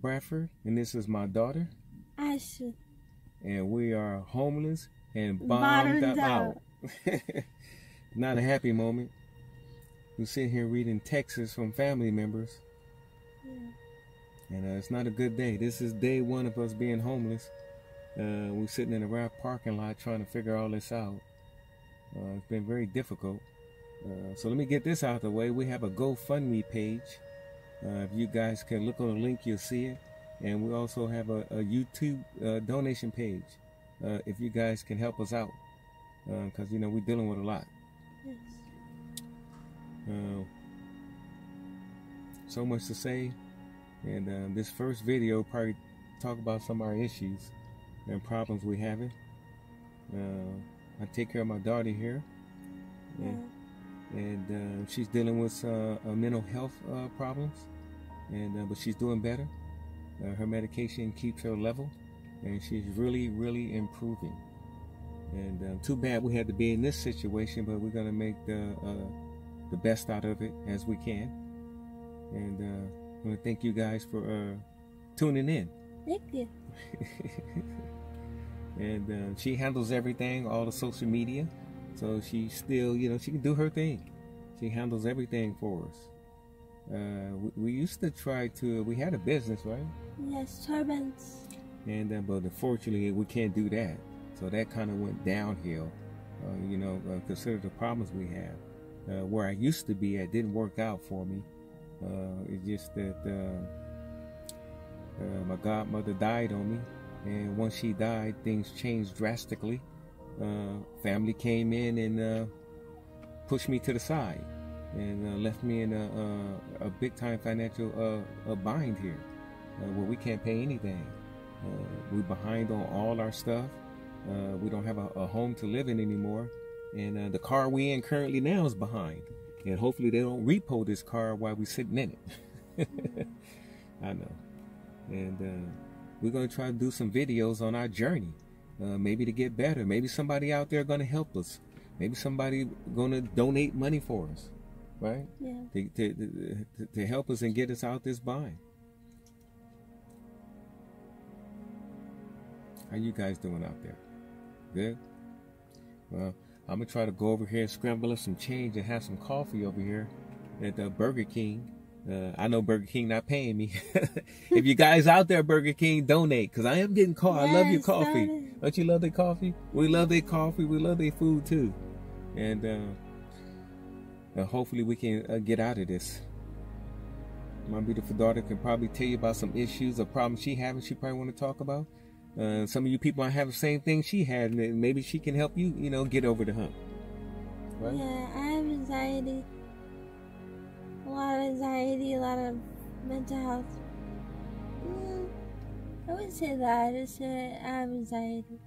Bradford, and this is my daughter. Ashley. And we are homeless and bombed out. Not a happy moment. We're sitting here reading texts from family members. Yeah. And it's not a good day. This is day one of us being homeless. We're sitting in a rap parking lot trying to figure all this out. It's been very difficult. So let me get this out of the way. We have a GoFundMe page. If you guys can look on the link, you'll see it. And we also have a YouTube donation page. If you guys can help us out. Because, you know, we're dealing with a lot. Yes. So much to say. And this first video probably talk about some of our issues and problems we're having. I take care of my daughter here. Yeah. And she's dealing with mental health problems. But she's doing better. Her medication keeps her level. And she's really, really improving. And too bad we had to be in this situation, but we're going to make the best out of it as we can. And I want to thank you guys for tuning in. Thank you. And she handles everything, all the social media. So she still, you know, she can do her thing. She handles everything for us. We used to try to, we had a business, right? Yes, turbans. And but unfortunately, we can't do that. So that kind of went downhill. You know, consider the problems we have. Where I used to be at didn't work out for me. It's just that my godmother died on me. And once she died, things changed drastically. Family came in and pushed me to the side and left me in a big time financial bind here where we can't pay anything. We're behind on all our stuff. We don't have a home to live in anymore. And the car we in currently now is behind. And hopefully they don't repo this car while we're sitting in it. I know. And we're going to try to do some videos on our journey. Maybe to get better. Maybe somebody out there going to help us. Maybe somebody going to donate money for us. Right? Yeah. To help us and get us out this bind. How you guys doing out there? Good? Well, I'm going to try to go over here and scramble up some change and have some coffee over here at Burger King. I know Burger King not paying me. If you guys out there, Burger King, donate, because I am getting caught. Yes, I love your coffee. Don't you love their coffee? We love their coffee. We love their food too. And hopefully we can get out of this. My beautiful daughter can probably tell you about some issues or problems she having. She probably want to talk about. Some of you people might have the same thing she had, and maybe she can help you, you know, get over the hump. Right? Yeah, I have anxiety. A lot of anxiety, a lot of mental health. I wouldn't say that. I just say I have anxiety.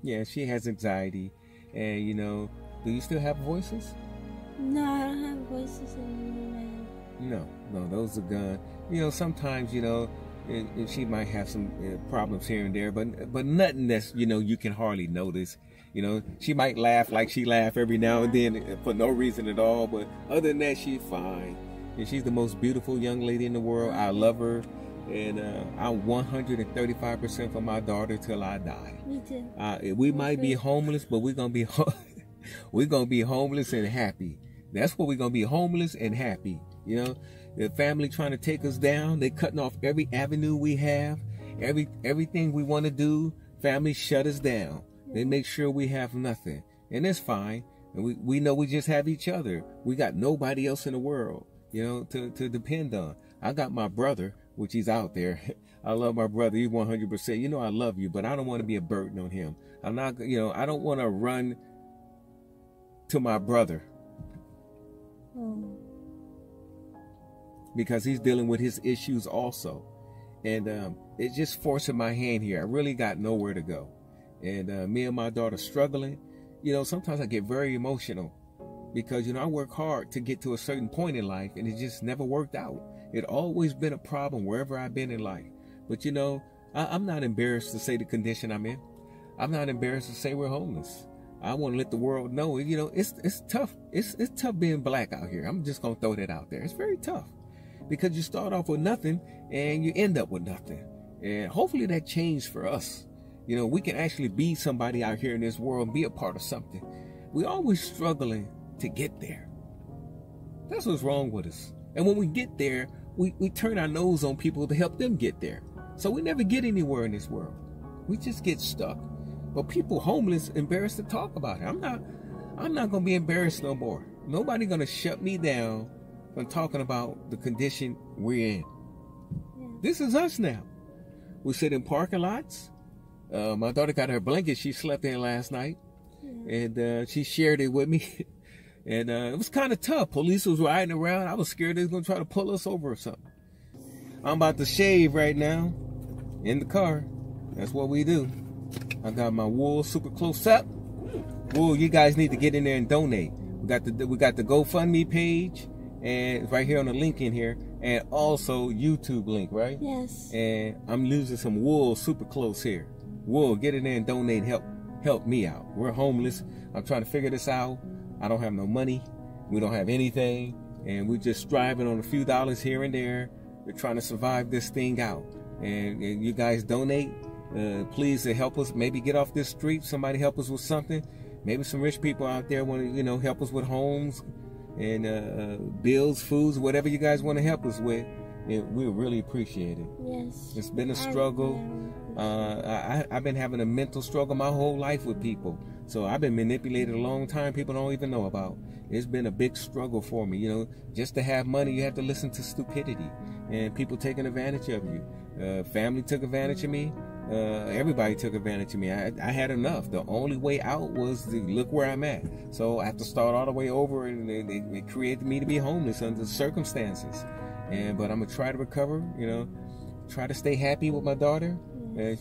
Yeah, she has anxiety. And, you know, do you still have voices? No, I don't have voices in my head. No, those are gone. You know, sometimes, you know, and she might have some problems here and there, but nothing that's, you know, you can hardly notice. You know, she might laugh like she laugh every now and then for no reason at all, but other than that, she's fine. And she's the most beautiful young lady in the world. I love her, and I'm 135% for my daughter till I die. Me too. We might be homeless, but we're gonna be we're gonna be homeless and happy. That's what we're gonna be, homeless and happy. You know. The family trying to take us down. They cutting off every avenue we have, everything we want to do. Family shut us down. They make sure we have nothing, and it's fine. And we know we just have each other. We got nobody else in the world, you know, to depend on. I got my brother, which he's out there. I love my brother. He's 100%. You know, I love you, but I don't want to be a burden on him. I'm not, you know, I don't want to run to my brother. Because he's dealing with his issues also. And it's just forcing my hand here. I really got nowhere to go. And me and my daughter struggling. You know, sometimes I get very emotional. Because, you know, I work hard to get to a certain point in life. And it just never worked out. It always been a problem wherever I've been in life. But, you know, I'm not embarrassed to say the condition I'm in. I'm not embarrassed to say we're homeless. I want to let the world know, you know, it's tough. It's tough being black out here. I'm just going to throw that out there. It's very tough. because you start off with nothing and you end up with nothing. And hopefully that changed for us. You know, we can actually be somebody out here in this world and be a part of something. We're always struggling to get there. That's what's wrong with us. And when we get there, we turn our nose on people to help them get there. So we never get anywhere in this world. We just get stuck. But people homeless, embarrassed to talk about it. I'm not going to be embarrassed no more. Nobody going to shut me down from talking about the condition we're in. Yeah. This is us now. We sit in parking lots. My daughter got her blanket she slept in last night. Yeah. And she shared it with me. And it was kind of tough. Police was riding around. I was scared they was going to try to pull us over or something. I'm about to shave right now in the car. That's what we do. I got my wool super close up. Wool, you guys need to get in there and donate. We got the GoFundMe page, and it's right here on the link in here, and also YouTube link, right? Yes. And I'm losing some wool super close here. Wool, get in there and donate. Help me out. We're homeless. I'm trying to figure this out. I don't have no money. We don't have anything, and we're just striving on a few dollars here and there. We're trying to survive this thing out. And you guys donate. Please to help us maybe get off this street. Somebody help us with something. Maybe some rich people out there want to, you know, help us with homes and bills, foods, whatever you guys want to help us with. We really appreciate it. Yes. It's been a struggle. I've been having a mental struggle my whole life with people. So I've been manipulated a long time people don't even know about. It's been a big struggle for me. You know, just to have money, you have to listen to stupidity and people taking advantage of you. Family took advantage of me. Everybody took advantage of me. I had enough. The only way out was to look where I'm at. So I have to start all the way over, and it created me to be homeless under the circumstances. But I'm gonna try to recover. You know, try to stay happy with my daughter.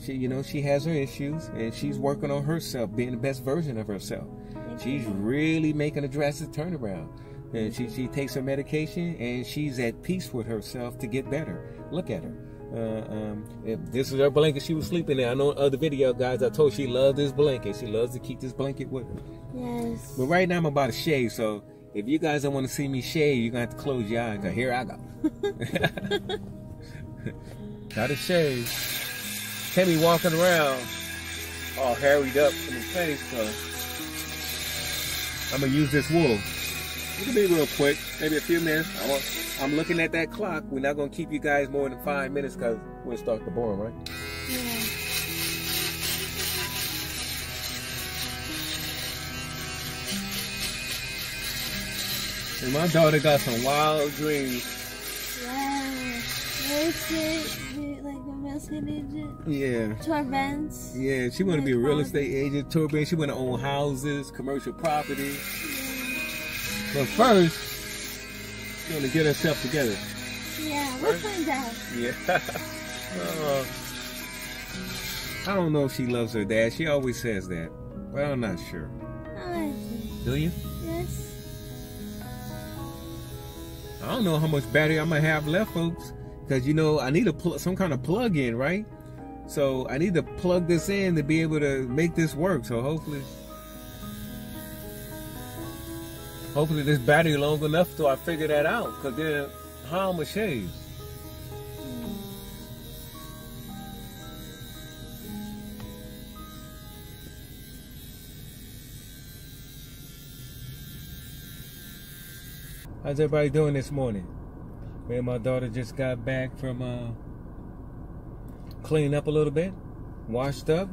She, you know, she has her issues, and she's working on herself, being the best version of herself. She's really making a drastic turnaround. And she takes her medication, and she's at peace with herself to get better. Look at her. This is her blanket she was sleeping in. I know in other video guys I told she loved this blanket. She loves to keep this blanket with her. Yes. But right now I'm about to shave, so if you guys don't want to see me shave, you're gonna have to close your eyes, because here I go. Gotta shave. Can't be walking around all harried up in the face, so I'm gonna use this wool. It can be real quick, maybe a few minutes. I'm looking at that clock. We're not going to keep you guys more than 5 minutes because we'll start the boring, right? Yeah. And my daughter got some wild dreams. Wow. What's it? Like a real estate agent? Yeah. Tour events? Yeah, she want to be a real estate agent, tour bands. She want to own houses, commercial property. But first, she's going to get herself together. Yeah, we'll find out. Yeah. I don't know if she loves her dad. She always says that. But I'm not sure. I like it. Do you? Yes. I don't know how much battery I'm going to have left, folks. Because, you know, I need some kind of plug-in, right? So I need to plug this in to be able to make this work. So hopefully this battery long enough till I figure that out. Because then how I'ma shave? How's everybody doing this morning? Me and my daughter just got back from cleaning up a little bit, washed up,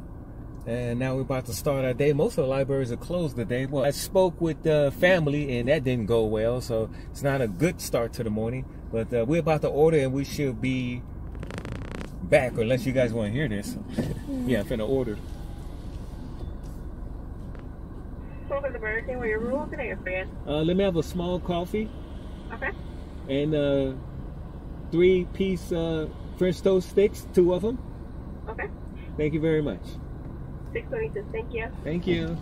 and now we're about to start our day. Most of the libraries are closed today. Well, I spoke with family, and that didn't go well, so it's not a good start to the morning. But we're about to order, and we should be back, unless you guys want to hear this. Yeah, I'm finna order. Welcome to Burger King. What your rules today, friend? Let me have a small coffee. Okay. And 3-piece French toast sticks, 2 of them. Okay. Thank you very much. $6.26. Thank you. Thank you.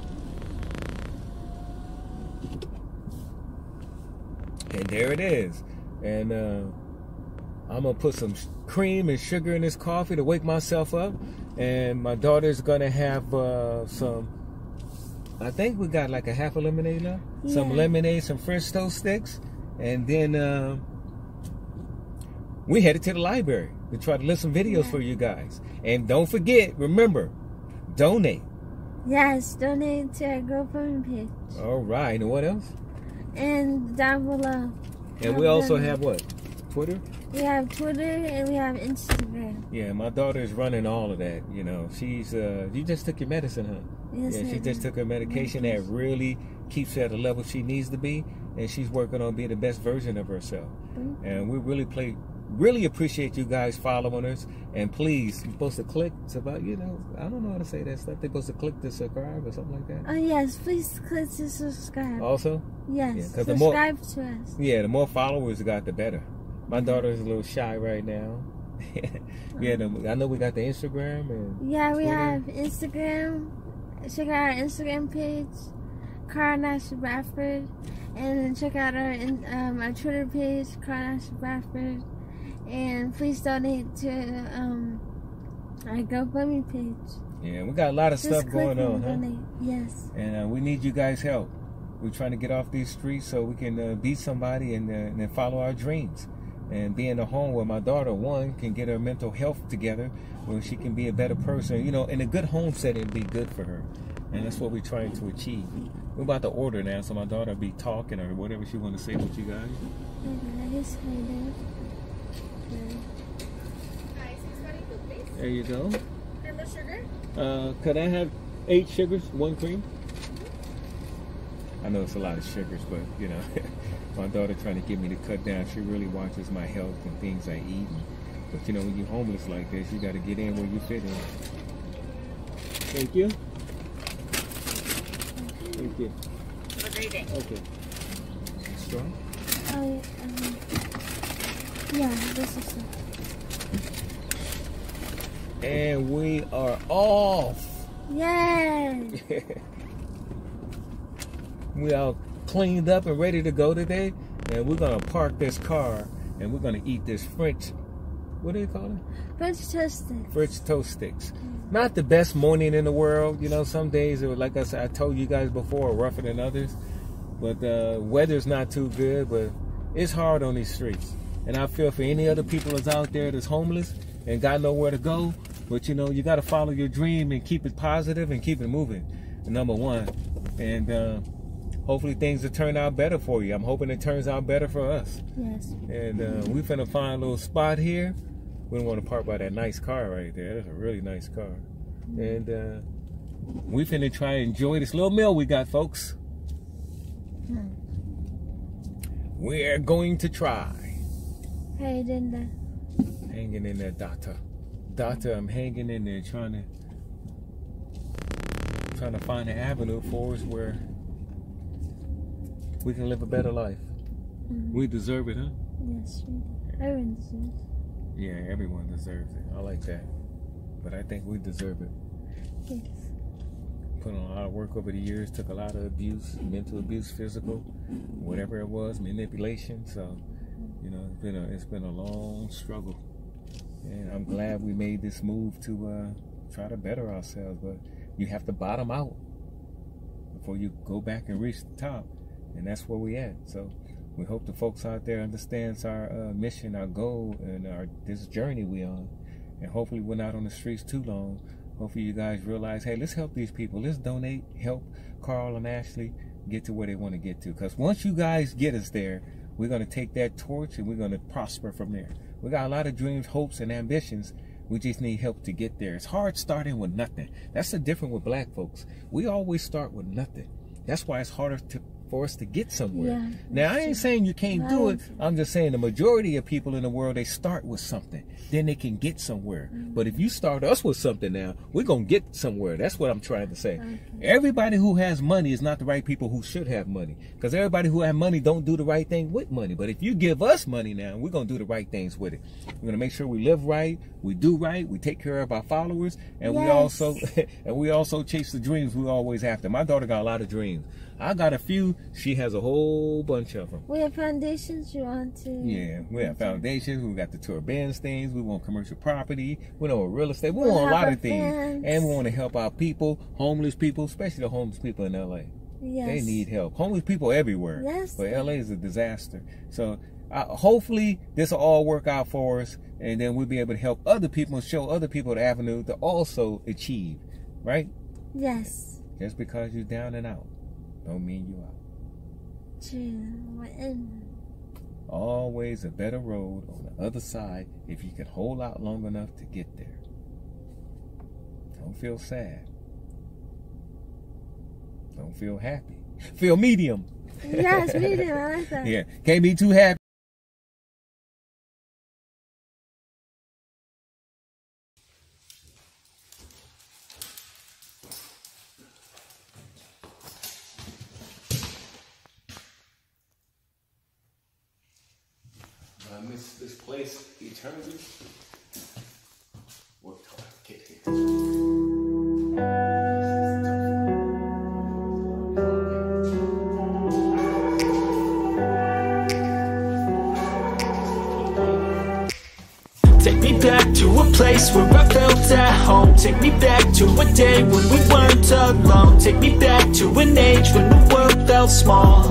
And there it is. And I'm going to put some cream and sugar in this coffee to wake myself up. And my daughter's going to have some, I think we got like a half a lemonade left. Yeah. Some lemonade, some French toast sticks. And then we headed to the library to try to list some videos for you guys. And don't forget, remember, donate. Yes, donate to our GoFundMe page. All right, and what else? And down below. And we also have what? Twitter? We have Twitter and we have Instagram. Yeah, my daughter is running all of that. You know, she's you just took your medicine, huh? Yes, Yeah, she just took her medication that really keeps her at the level she needs to be, and she's working on being the best version of herself. And we really appreciate you guys following us. And please, you're supposed to click. It's about, you know, I don't know how to say that stuff. They're supposed to click to subscribe or something like that. Oh yes, please click to subscribe. Also? Yes, Yeah, 'cause subscribe to us. Yeah, the more followers we got, the better. My daughter is a little shy right now. Yeah, I know we got the Instagram and Yeah, we Twitter. have Instagram. Check out our Instagram page, Carl Nash Bradford, and then check out our Twitter page, Carl Nash Bradford, and please donate to our GoFundMe page. Yeah, we got a lot of Just stuff click going on, and huh? donate. Yes. And we need you guys' help. We're trying to get off these streets so we can be somebody and follow our dreams. And be in a home where my daughter, one, can get her mental health together, where she can be a better person. You know, in a good home setting, be good for her. And that's what we're trying to achieve. We're about to order now, so my daughter will be talking or whatever she want to say with you guys. There you go. And the sugar? Could I have 8 sugars, 1 cream? I know it's a lot of sugars, but you know, my daughter trying to get me to cut down. She really watches my health and things I eat. But you know, when you're homeless like this, you got to get in where you fit in. Thank you. Thank you. Have a great day. Okay. Strong? Yeah, this is it. And we are off. Yay! We all cleaned up and ready to go today, and we're gonna park this car and we're gonna eat this French, what do you call it? French toast sticks. French toast sticks. Not the best morning in the world, you know. Some days, like I said, I told you guys before, are rougher than others. But weather's not too good, but it's hard on these streets. And I feel for any other people that's out there that's homeless and got nowhere to go. But you know, you got to follow your dream and keep it positive and keep it moving. Number one. And hopefully things will turn out better for you. I'm hoping it turns out better for us. Yes. And we finna find a little spot here. We don't want to park by that nice car right there. That's a really nice car. And we finna try and enjoy this little meal we got, folks. We're going to try. Hey, Linda. Hanging in there, Doctor. Doctor, I'm hanging in there trying to find an avenue for us where we can live a better life. We deserve it, huh? Yes, we do. Everyone deserves it. Yeah, everyone deserves it. I like that. But I think we deserve it. Yes. Put on a lot of work over the years, took a lot of abuse, mental abuse, physical, whatever it was, manipulation. So, you know, it's been a long struggle. And I'm glad we made this move to try to better ourselves. But you have to bottom out before you go back and reach the top. And that's where we at. So we hope the folks out there understands our mission, our goal, and this journey we on. And hopefully we're not on the streets too long. Hopefully you guys realize, hey, let's help these people. Let's donate, help Carl and Ashley get to where they want to get to. Because once you guys get us there, we're going to take that torch and we're going to prosper from there. We got a lot of dreams, hopes, and ambitions. We just need help to get there. It's hard starting with nothing. That's the difference with black folks. We always start with nothing. That's why it's harder for us to get somewhere. Yeah, now, I ain't saying you can't do it. I'm just saying the majority of people in the world, they start with something. Then they can get somewhere. But if you start us with something now, we're going to get somewhere. That's what I'm trying to say. Okay. Everybody who has money is not the right people who should have money. Because everybody who has money don't do the right thing with money. But if you give us money now, we're going to do the right things with it. We're going to make sure we live right, we do right, we take care of our followers, and we also chase the dreams we always after. My daughter got a lot of dreams. I got a few. She has a whole bunch of them. We have foundations you want to... Yeah, we have foundations. We got the tour bands things. We want commercial property. We want real estate. We want a lot of things. And we want to help our people, homeless people, especially the homeless people in L.A. Yes. They need help. Homeless people everywhere. Yes. But L.A. is a disaster. So hopefully this will all work out for us, and then we'll be able to help other people and show other people the avenue to also achieve, right? Yes. Just because you're down and out don't mean you out. True. Always a better road on the other side if you can hold out long enough to get there. Don't feel sad. Don't feel happy. Feel medium. Yes, medium. I like that. Yeah, can't be too happy. I miss this place eternally. Worked hard to get here. Take me back to a place where I felt at home. Take me back to a day when we weren't alone. Take me back to an age when the world felt small.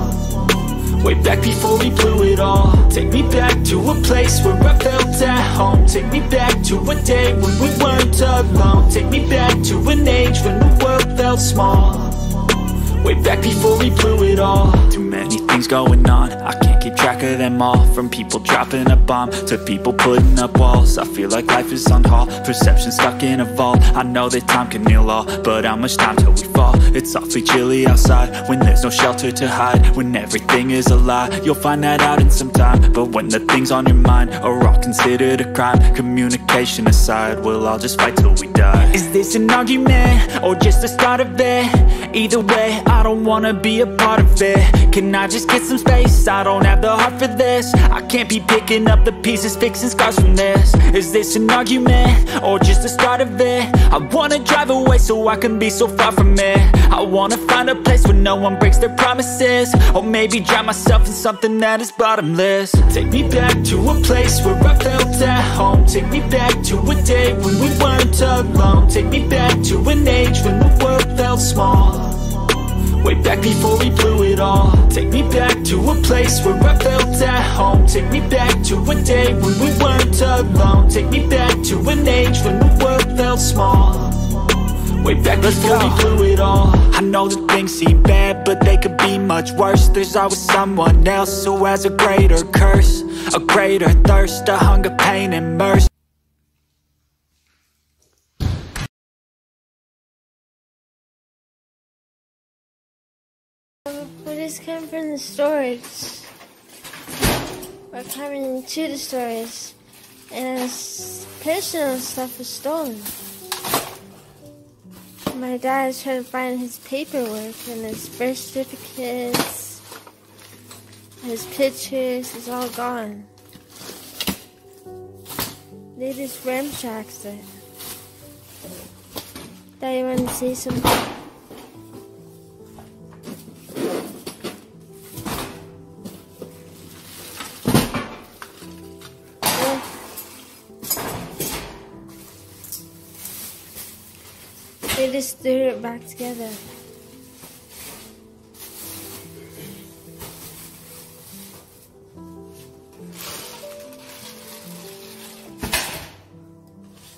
Way back before we blew it all. Take me back to a place where I felt at home. Take me back to a day when we weren't alone. Take me back to an age when the world felt small. Way back before we blew it all. Too many things going on, I can't keep track of them all. From people dropping a bomb to people putting up walls. I feel like life is on hold, perception stuck in a vault. I know that time can heal all, but how much time till we fall? It's awfully chilly outside, when there's no shelter to hide. When everything is a lie, you'll find that out in some time. But when the things on your mind are all considered a crime, communication aside, we'll all just fight till we die. Is this an argument, or just the start of it? Either way, I don't wanna be a part of it. Can I just get some space? I don't have the heart for this. I can't be picking up the pieces, fixing scars from this. Is this an argument, or just the start of it? I wanna drive away so I can be so far from it. I wanna find a place where no one breaks their promises. Or maybe drown myself in something that is bottomless. Take me back to a place where I felt at home. Take me back to a day when we weren't alone. Take me back to an age when the world felt small. Way back before we blew it all. Take me back to a place where I felt at home. Take me back to a day when we weren't alone. Take me back to an age when the world felt small. Way back before we blew it all. I know that things seem bad, but they could be much worse. There's always someone else who has a greater curse, a greater thirst, a hunger, pain, and mercy. We just came from the storage. We're coming to the storage, and his personal stuff was stolen. My dad is trying to find his paperwork and his birth certificates, his pictures, is all gone. They just ramshacked it. Dad, you want to say something? They just threw it back together.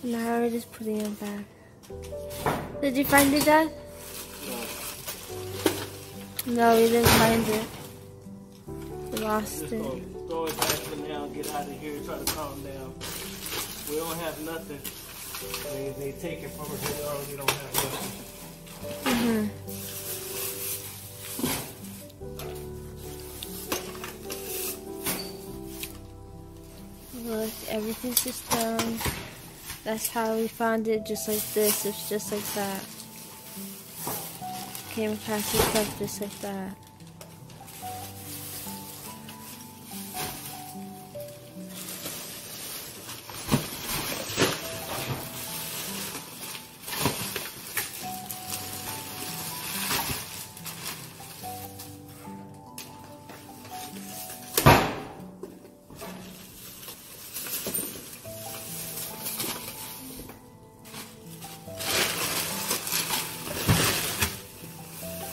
Now we're just putting it back. Did you find it, Dad? No, we didn't find it. We lost it. Throw it back for now, get out of here, try to calm down. We don't have nothing. They take it from us, they already don't have nothing. Look, everything's just down. That's how we found it, just like this. It's just like that. Came across the stuff just like that.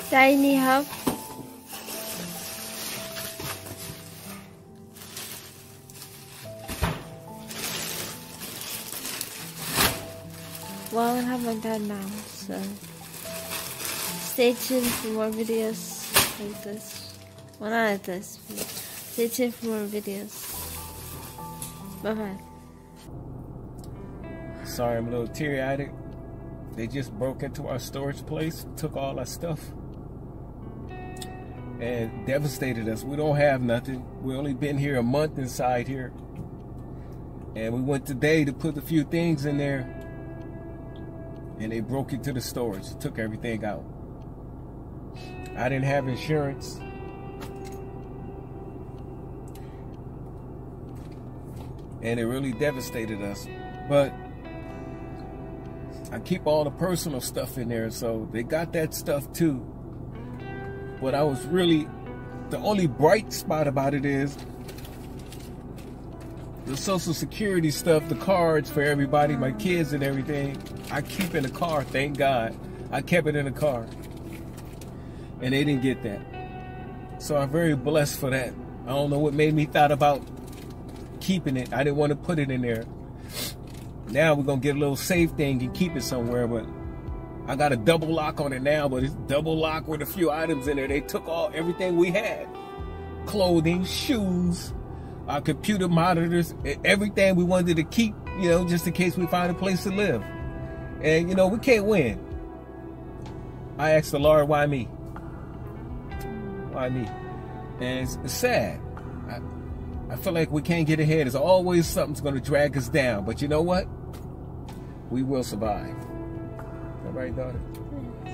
Dad, you need help? have my dad now, so stay tuned for more videos like this. Well, not like this, but stay tuned for more videos. Bye-bye. Sorry, I'm a little teary-eyed. They just broke into our storage place, took all our stuff, and devastated us. We don't have nothing. We only been here a month inside here. And we went today to put a few things in there, and they broke into the storage, took everything out. I didn't have insurance. And it really devastated us. But I keep all the personal stuff in there, so they got that stuff too. But I was really, the only bright spot about it is the Social Security stuff, the cards for everybody, my kids and everything, I keep in the car, thank God. I kept it in the car. And they didn't get that. So I'm very blessed for that. I don't know what made me thought about keeping it. I didn't want to put it in there. Now we're going to get a little safe thing and keep it somewhere, but I got a double lock on it now, but it's double lock with a few items in there. They took everything we had. Clothing, shoes, our computer monitors, everything we wanted to keep, you know, just in case we find a place to live. And, you know, we can't win. I asked the Lord, why me? Why me? And it's sad. I feel like we can't get ahead. There's always something's going to drag us down. But you know what? We will survive. Is that right, daughter?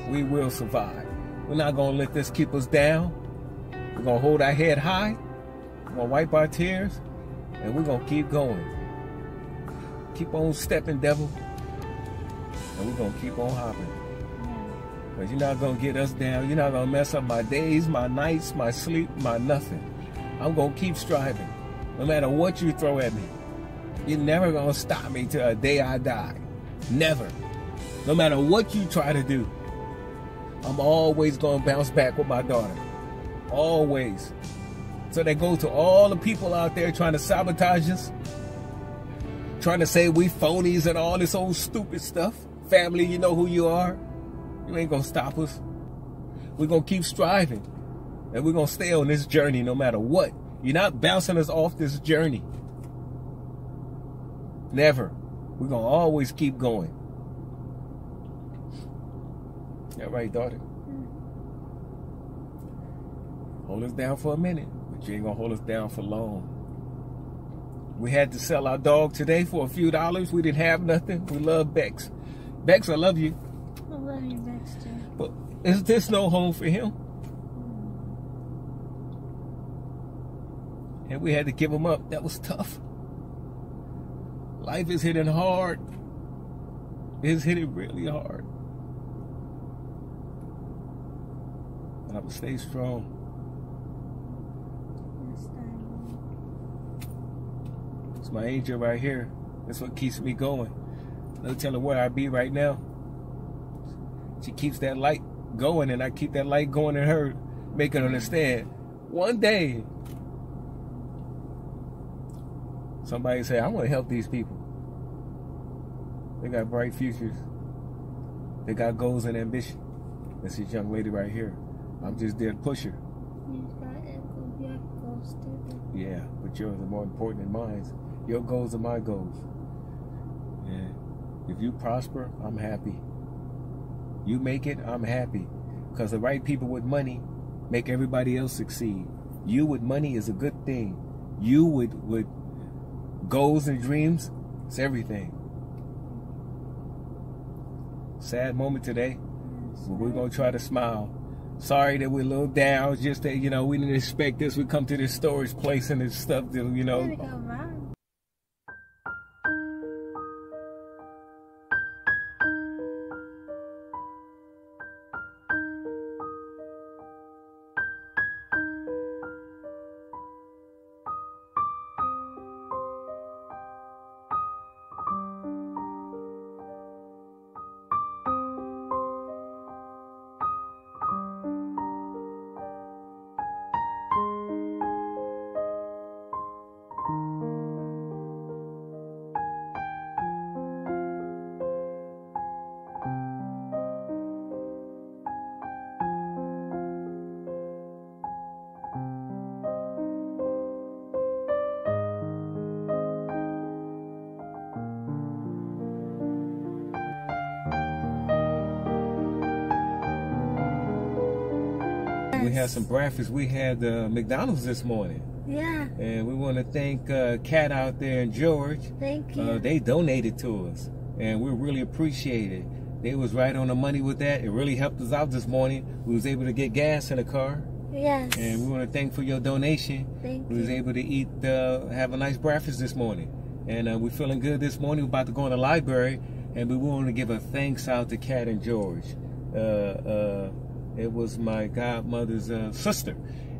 We will survive. We're not going to let this keep us down. We're going to hold our head high. We're going to wipe our tears. And we're going to keep going. Keep on stepping, devil. And we're going to keep on hopping. Because you're not going to get us down. You're not going to mess up my days, my nights, my sleep, my nothing. I'm going to keep striving. No matter what you throw at me. You're never going to stop me till the day I die. Never. No matter what you try to do. I'm always going to bounce back with my daughter. Always. So that goes to all the people out there trying to sabotage us. Trying to say we phonies and all this old stupid stuff. Family, you know who you are. You ain't going to stop us. We're going to keep striving. And we're going to stay on this journey no matter what. You're not bouncing us off this journey. Never. We're going to always keep going. That right, daughter? Hold us down for a minute, but you ain't going to hold us down for long. We had to sell our dog today for a few dollars. We didn't have nothing. We love Bex. Bex, I love you. I love you, Baxter. But is this no home for him? And we had to give him up. That was tough. Life is hitting hard. It's hitting really hard. But I will stay strong. It's my angel right here. That's what keeps me going. No telling where I be right now. She keeps that light going, and I keep that light going in her, make her understand. One day, somebody say, I want to help these people. They got bright futures. They got goals and ambition. That's this young lady right here. I'm just there to push her. Yeah, but yours are more important than mine. Your goals are my goals. And if you prosper, I'm happy. You make it, I'm happy. Because the right people with money make everybody else succeed. You with money is a good thing. You with goals and dreams, it's everything. Sad moment today, but we're going to try to smile. Sorry that we're a little down, just that, you know, we didn't expect this. We come to this storage place and this stuff, that, you know. Yes. We had some breakfast. We had McDonald's this morning. Yeah. And we want to thank Kat out there and George. Thank you. They donated to us, and we really appreciate it. They was right on the money with that. It really helped us out this morning. We was able to get gas in the car. Yes. And we want to thank for your donation. Thank We was you. able to eat, have a nice breakfast this morning. And we're feeling good this morning. We're about to go in the library, and we want to give a thanks out to Kat and George. It was my godmother's sister,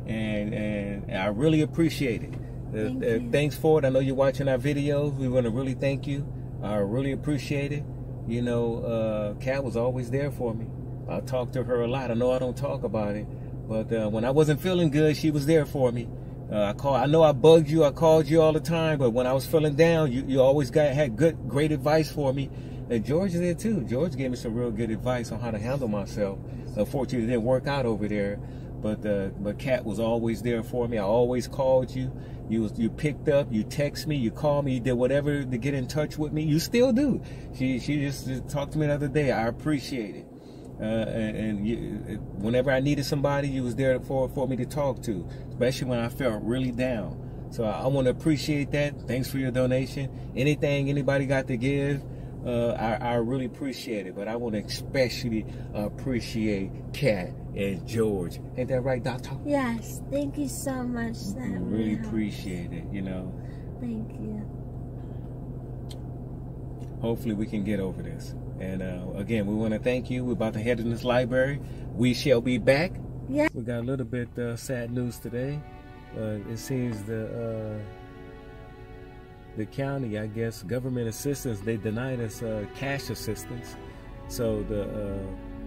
and I really appreciate it. Thank you. Thanks for it. I know you're watching our videos. We want to really thank you. I really appreciate it. You know, Kat was always there for me. I talk to her a lot. I know I don't talk about it, but when I wasn't feeling good, she was there for me. I know I bugged you. I called you all the time, but when I was feeling down, you always had great advice for me. And George did too. George gave me some real good advice on how to handle myself. Unfortunately, it didn't work out over there, but Kat was always there for me. I always called you. You picked up. You text me. You called me. You did whatever to get in touch with me. You still do. She just talked to me the other day. I appreciate it. Whenever I needed somebody, you was there for me to talk to, especially when I felt really down. So I want to appreciate that. Thanks for your donation. Anything anybody got to give, I really appreciate it. But I want to especially appreciate Kat and George. Ain't that right, Doctor? Yes. Thank you so much. That I really appreciate it, you know. Thank you. Hopefully we can get over this. And again, we want to thank you. We're about to head in this library. We shall be back. Yeah. We got a little bit sad news today. It seems the county, I guess, government assistance, they denied us cash assistance. So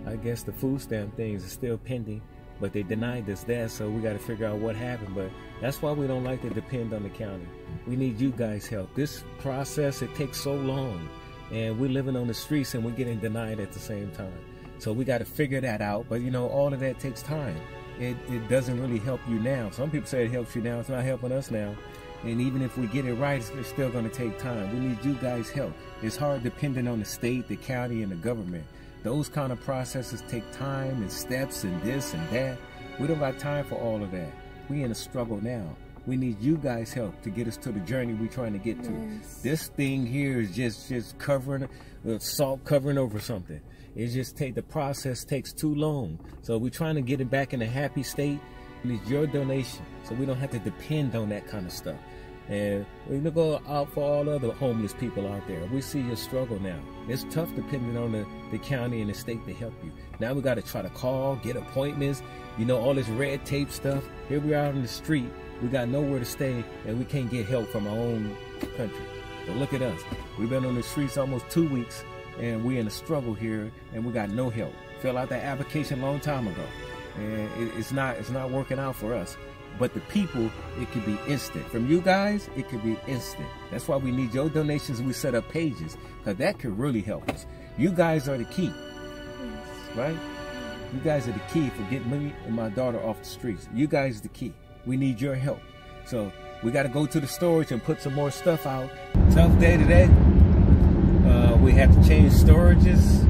I guess the food stamp things are still pending, but they denied us that. So we got to figure out what happened. But that's why we don't like to depend on the county. We need you guys' help. This process, it takes so long. And we're living on the streets and we're getting denied at the same time. So we got to figure that out. But, you know, all of that takes time. It doesn't really help you now. Some people say it helps you now. It's not helping us now. And even if we get it right, it's still going to take time. We need you guys' help. It's hard depending on the state, the county, and the government. Those kind of processes take time and steps and this and that. We don't got time for all of that. We in a struggle now. We need you guys' help to get us to the journey we're trying to get to. Yes. This thing here is just covering, salt covering over something. It just the process takes too long. So we're trying to get it back in a happy state. We need your donation so we don't have to depend on that kind of stuff. And we're going to go out for all other homeless people out there. We see your struggle now. It's tough depending on the county and the state to help you. Now we got to try to call, get appointments, you know, all this red tape stuff. Here we are on the street. We got nowhere to stay, and we can't get help from our own country. But look at us. We've been on the streets almost 2 weeks, and we're in a struggle here, and we got no help. Fill out that application a long time ago, and it's not working out for us. But the people, it could be instant. From you guys, it could be instant. That's why we need your donations. We set up pages, because that could really help us. You guys are the key, right? You guys are the key for getting me and my daughter off the streets. You guys are the key. We need your help. So we got to go to the storage and put some more stuff out. Tough day today. We have to change storages.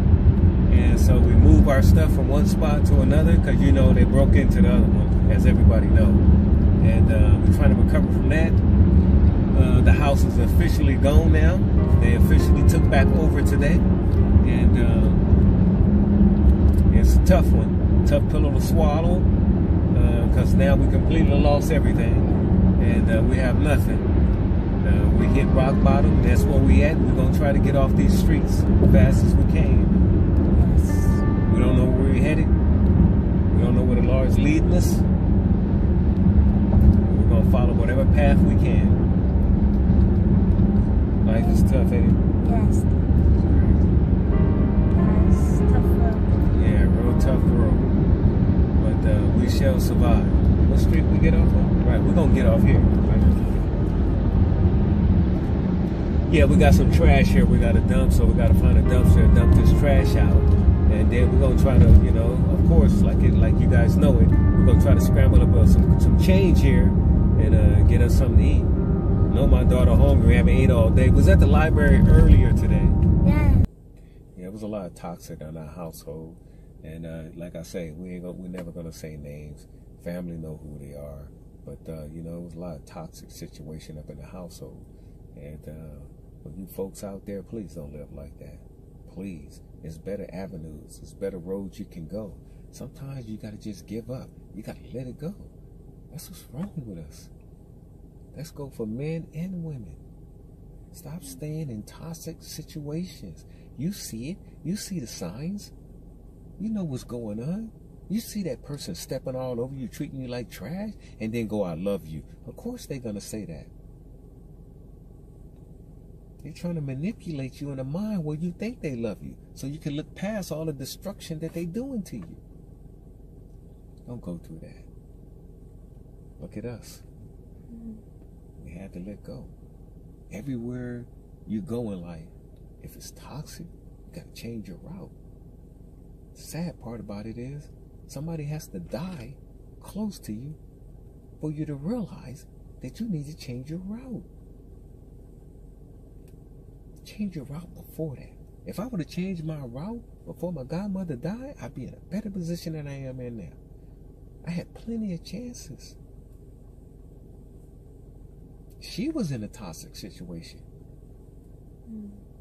And so we move our stuff from one spot to another because, you know, they broke into the other one, as everybody knows. And we're trying to recover from that. The house is officially gone now. They officially took back over today. And it's a tough one. Tough pillow to swallow. Because now we completely lost everything, and we have nothing. We hit rock bottom. That's where we at. We're gonna try to get off these streets as fast as we can. Yes. We don't know where we're headed. We don't know where the Lord's leading us. We're gonna follow whatever path we can. Life is tough, ain't it? Yes. Yes. Tough road. Yeah, real tough road. But we shall survive. What street we get off on? Right, we're gonna get off here. Right? Yeah, we got some trash here we gotta dump, so we gotta find a dumpster and dump this trash out. And then we're gonna try to, you know, of course, like you guys know it, we're gonna try to scramble up some change here and get us something to eat. I know my daughter hungry, we haven't ate all day. Was at the library earlier today. Yeah. Yeah, it was a lot of toxic in our household. And like I say, we're never gonna say names. Family know who they are, but you know, it was a lot of toxic situation up in the household. And for you folks out there, please don't live like that. Please, there's better avenues, there's better roads you can go. Sometimes you gotta just give up. You gotta let it go. That's what's wrong with us. Let's go for men and women. Stop staying in toxic situations. You see it. You see the signs. You know what's going on. You see that person stepping all over you, treating you like trash, and then go, I love you. Of course they're going to say that. They're trying to manipulate you in a mind where you think they love you, so you can look past all the destruction that they're doing to you. Don't go through that. Look at us. We had to let go. Everywhere you go in life, if it's toxic, you got to change your route. The sad part about it is somebody has to die close to you for you to realize that you need to change your route. Change your route before that. If I would have changed my route before my godmother died, I'd be in a better position than I am in now. I had plenty of chances. She was in a toxic situation.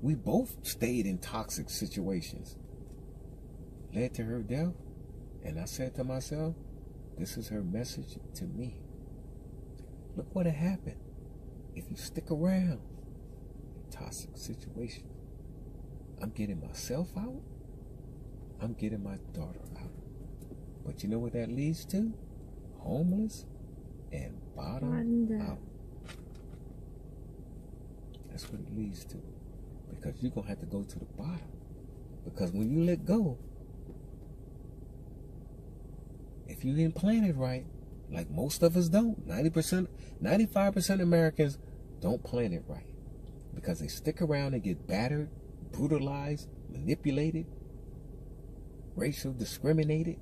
We both stayed in toxic situations. Led to her death. And I said to myself, this is her message to me. Look what had happened if you stick around in toxic situations. I'm getting myself out. I'm getting my daughter out. But you know what that leads to? Homeless and bottom out. That's what it leads to. Because you're going to have to go to the bottom. Because when you let go, if you didn't plan it right, like most of us don't, 90%, 95% of Americans don't plan it right. Because they stick around and get battered, brutalized, manipulated, racial discriminated.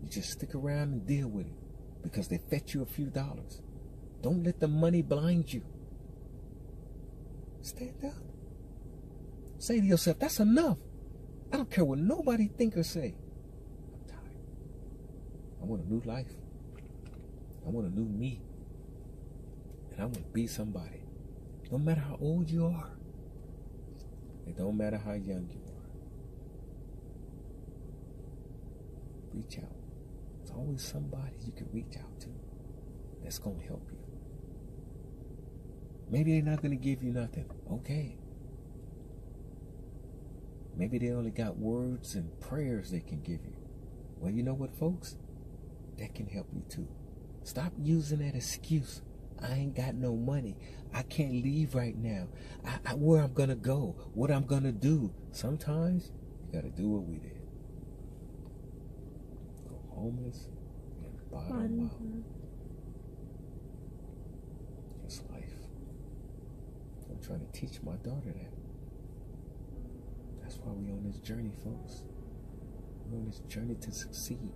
You just stick around and deal with it because they fetch you a few dollars. Don't let the money blind you. Stand up. Say to yourself, that's enough. I don't care what nobody think or say. I'm tired. I want a new life. I want a new me. And I want to be somebody. No matter how old you are. It don't matter how young you are. Reach out. There's always somebody you can reach out to that's going to help you. Maybe they're not going to give you nothing. Okay. Maybe they only got words and prayers they can give you. Well, you know what, folks? That can help you too. Stop using that excuse. I ain't got no money. I can't leave right now. Where I'm going to go, what I'm going to do. Sometimes you got to do what we did. Go homeless and bottom out. It's life. I'm trying to teach my daughter that. That's why we're on this journey, folks. We're on this journey to succeed,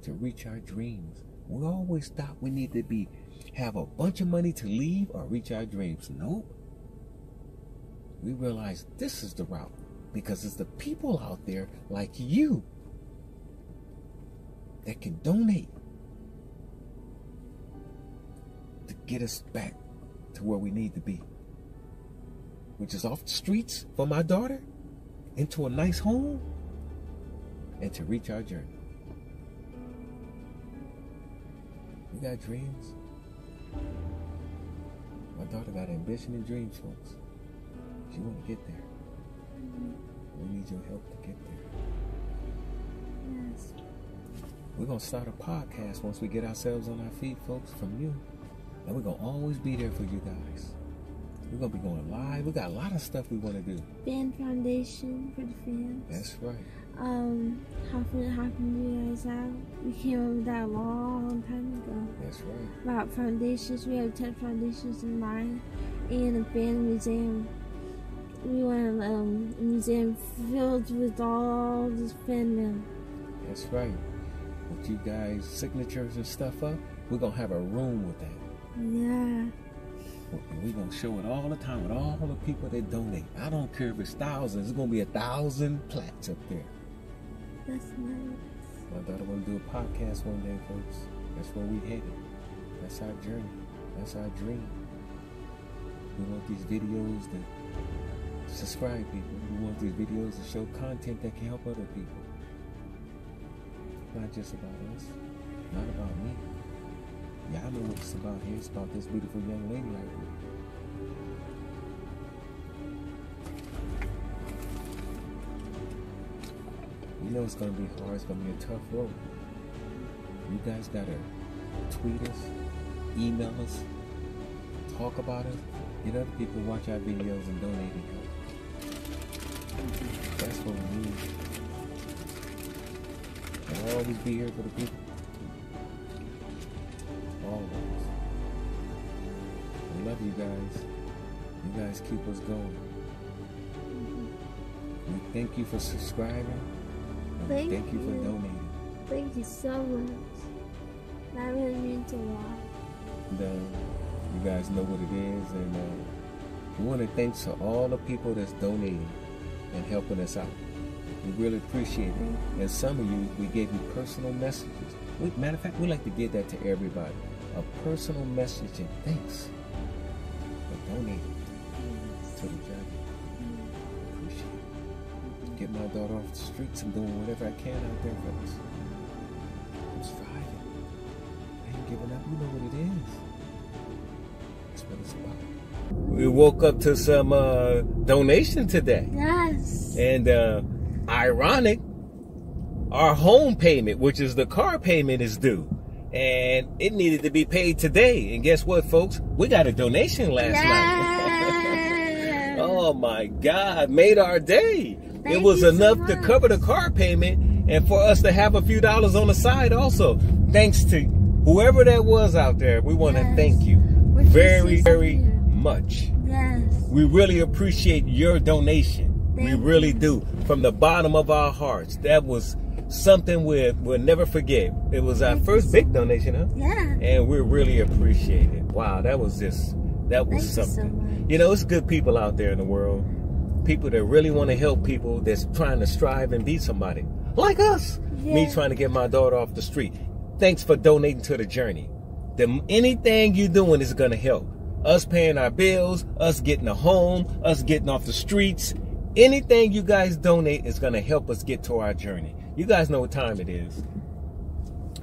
to reach our dreams. We always thought we need to have a bunch of money to leave or reach our dreams. Nope. We realize this is the route because it's the people out there like you that can donate to get us back to where we need to be, which is off the streets for my daughter into a nice home and to reach our journey. We got dreams. My daughter got ambition and dreams, folks. She want to get there. We need your help to get there. Yes. We're going to start a podcast once we get ourselves on our feet, folks, from you. And we're going to always be there for you guys. We're going to be going live. We got a lot of stuff we want to do. Fan foundation for the fans. That's right. Helping you guys out. We came up with that a long time ago. That's right. About foundations. We have 10 foundations in mind. And a fan museum. We want a museum filled with all this fan mail. That's right. With you guys' signatures and stuff up, we're going to have a room with that. Yeah. We're going to show it all the time with all the people that donate. I don't care if it's thousands. It's going to be 1,000 plaques up there. That's nice. My daughter want to do a podcast one day, folks. That's where we headed. That's our journey. That's our dream. We want these videos to subscribe people. We want these videos to show content that can help other people. Not just about us. Not about me. Y'all know what it's about here. It's about this beautiful young lady right here. You know it's going to be hard. It's going to be a tough road. You guys got to tweet us, email us, talk about us, get other people to watch our videos and donate and help. That's what we need. I'll always be here for the people. Always. I love you guys. You guys keep us going. We thank you for subscribing. And thank you for donating. Thank you so much. That really means a lot. You guys know what it is, and we want to thank to all the people that's donating and helping us out. We really appreciate it. And some of you, we gave you personal messages. Matter of fact, we like to give that to everybody. A personal message and thanks for donating to the journey. Appreciate it. Get my daughter off the streets and doing whatever I can out there for us. I'm striving. I ain't giving up. You know what it is. That's what it's about. We woke up to some donation today. Yes. And ironic, our home payment, which is the car payment, is due. And it needed to be paid today. And guess what, folks? We got a donation last night. Oh my God, made our day. It was enough to cover the car payment and for us to have a few dollars on the side also. Thanks to whoever that was out there. We want to thank you very, very much. Yes. We really appreciate your donation. We really do. From the bottom of our hearts. That was something we'll never forget. It was our first big donation, huh? Yeah. And we really appreciate it. Wow, that was something. So you know, it's good people out there in the world. People that really want to help people that's trying to strive and be somebody. Like us. Yeah. Me trying to get my daughter off the street. Thanks for donating to the journey. Anything you're doing is going to help. Us paying our bills, us getting a home, us getting off the streets. Anything you guys donate is going to help us get to our journey. You guys know what time it is.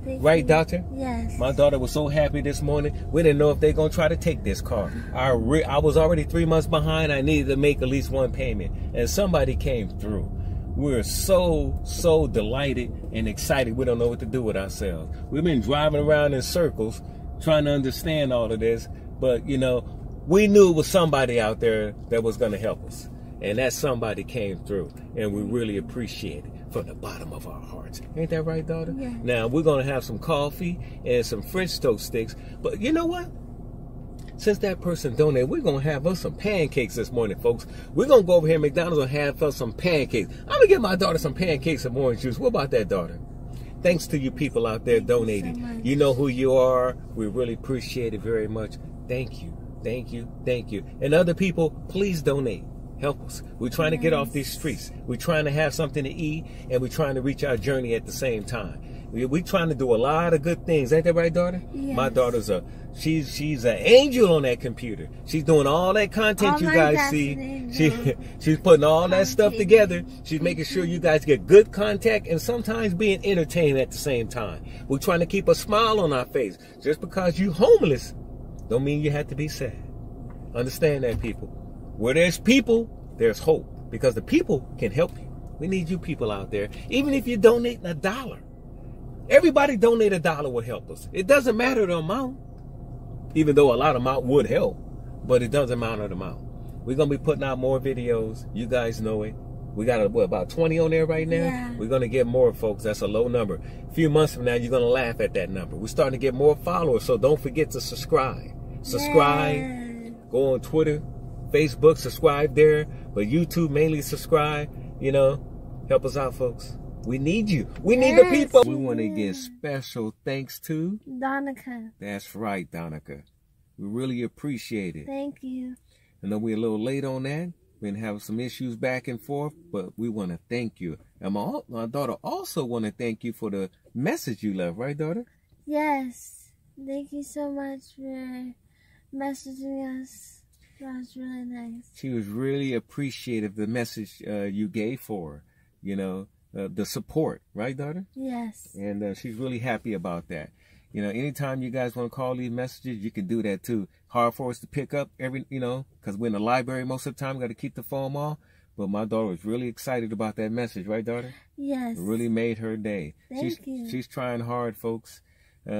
Right, Doctor? Yes. My daughter was so happy this morning. We didn't know if they're going to try to take this car. I was already 3 months behind. I needed to make at least one payment. And somebody came through. We're so delighted and excited. We don't know what to do with ourselves. We've been driving around in circles trying to understand all of this. But, you know, we knew it was somebody out there that was going to help us. And that somebody came through. And we really appreciate it from the bottom of our hearts. Ain't that right, daughter? Yeah. Now, we're going to have some coffee and some French toast sticks. But you know what? Since that person donated, we're going to have us some pancakes this morning, folks. We're going to go over here at McDonald's and have us some pancakes. I'm going to get my daughter some pancakes and orange juice. What about that, daughter? Thanks to you people out there donating. You know who you are. We really appreciate it very much. Thank you. Thank you. Thank you. And other people, please donate. Help us. We're trying to get off these streets. We're trying to have something to eat, and we're trying to reach our journey at the same time. We're trying to do a lot of good things. Ain't that right, daughter? Yes. My daughter's she's an angel on that computer. She's doing all that content you guys see. She's putting all that stuff together. She's making sure you guys get good contact and sometimes being entertained at the same time. We're trying to keep a smile on our face. Just because you're homeless don't mean you have to be sad. Understand that, people. Where there's people, there's hope. Because the people can help you. We need you people out there. Even if you're donating $1. Everybody donate $1 would help us. It doesn't matter the amount. Even though a lot of amount would help. But it doesn't matter the amount. We're going to be putting out more videos. You guys know it. We got about 20 on there right now. Yeah. We're going to get more, folks. That's a low number. A few months from now, you're going to laugh at that number. We're starting to get more followers. So don't forget to subscribe. Subscribe. Yeah. Go on Twitter, Facebook, subscribe there. But YouTube, mainly subscribe. You know, help us out, folks. We need you. We need the people. We want to give special thanks to Donica. That's right, Donica. We really appreciate it. Thank you. I know we're a little late on that. Been having some issues back and forth, but we want to thank you. And my daughter also want to thank you for the message you left, right, daughter? Yes. Thank you so much for messaging us. That was really nice. She was really appreciative of the message you gave for her, you know, the support, right, daughter? Yes. And she's really happy about that. You know, anytime you guys want to call these messages, you can do that too. Hard for us to pick up because we're in the library most of the time. Got to keep the phone off. But my daughter was really excited about that message, right, daughter? Yes. It really made her day. Thank you. She's trying hard, folks.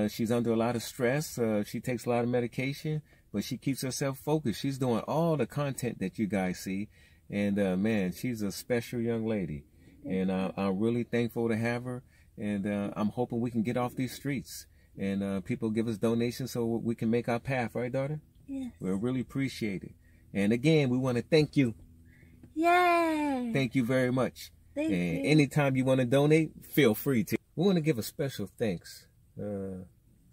She's under a lot of stress. She takes a lot of medication, but she keeps herself focused. She's doing all the content that you guys see. And, man, she's a special young lady. And I'm really thankful to have her. And I'm hoping we can get off these streets. And people give us donations so we can make our path, right, daughter? Yes. We'll really appreciate it. And again, we want to thank you. Yay! Thank you very much. Thank and you. anytime you want to donate, feel free to. We want to give a special thanks to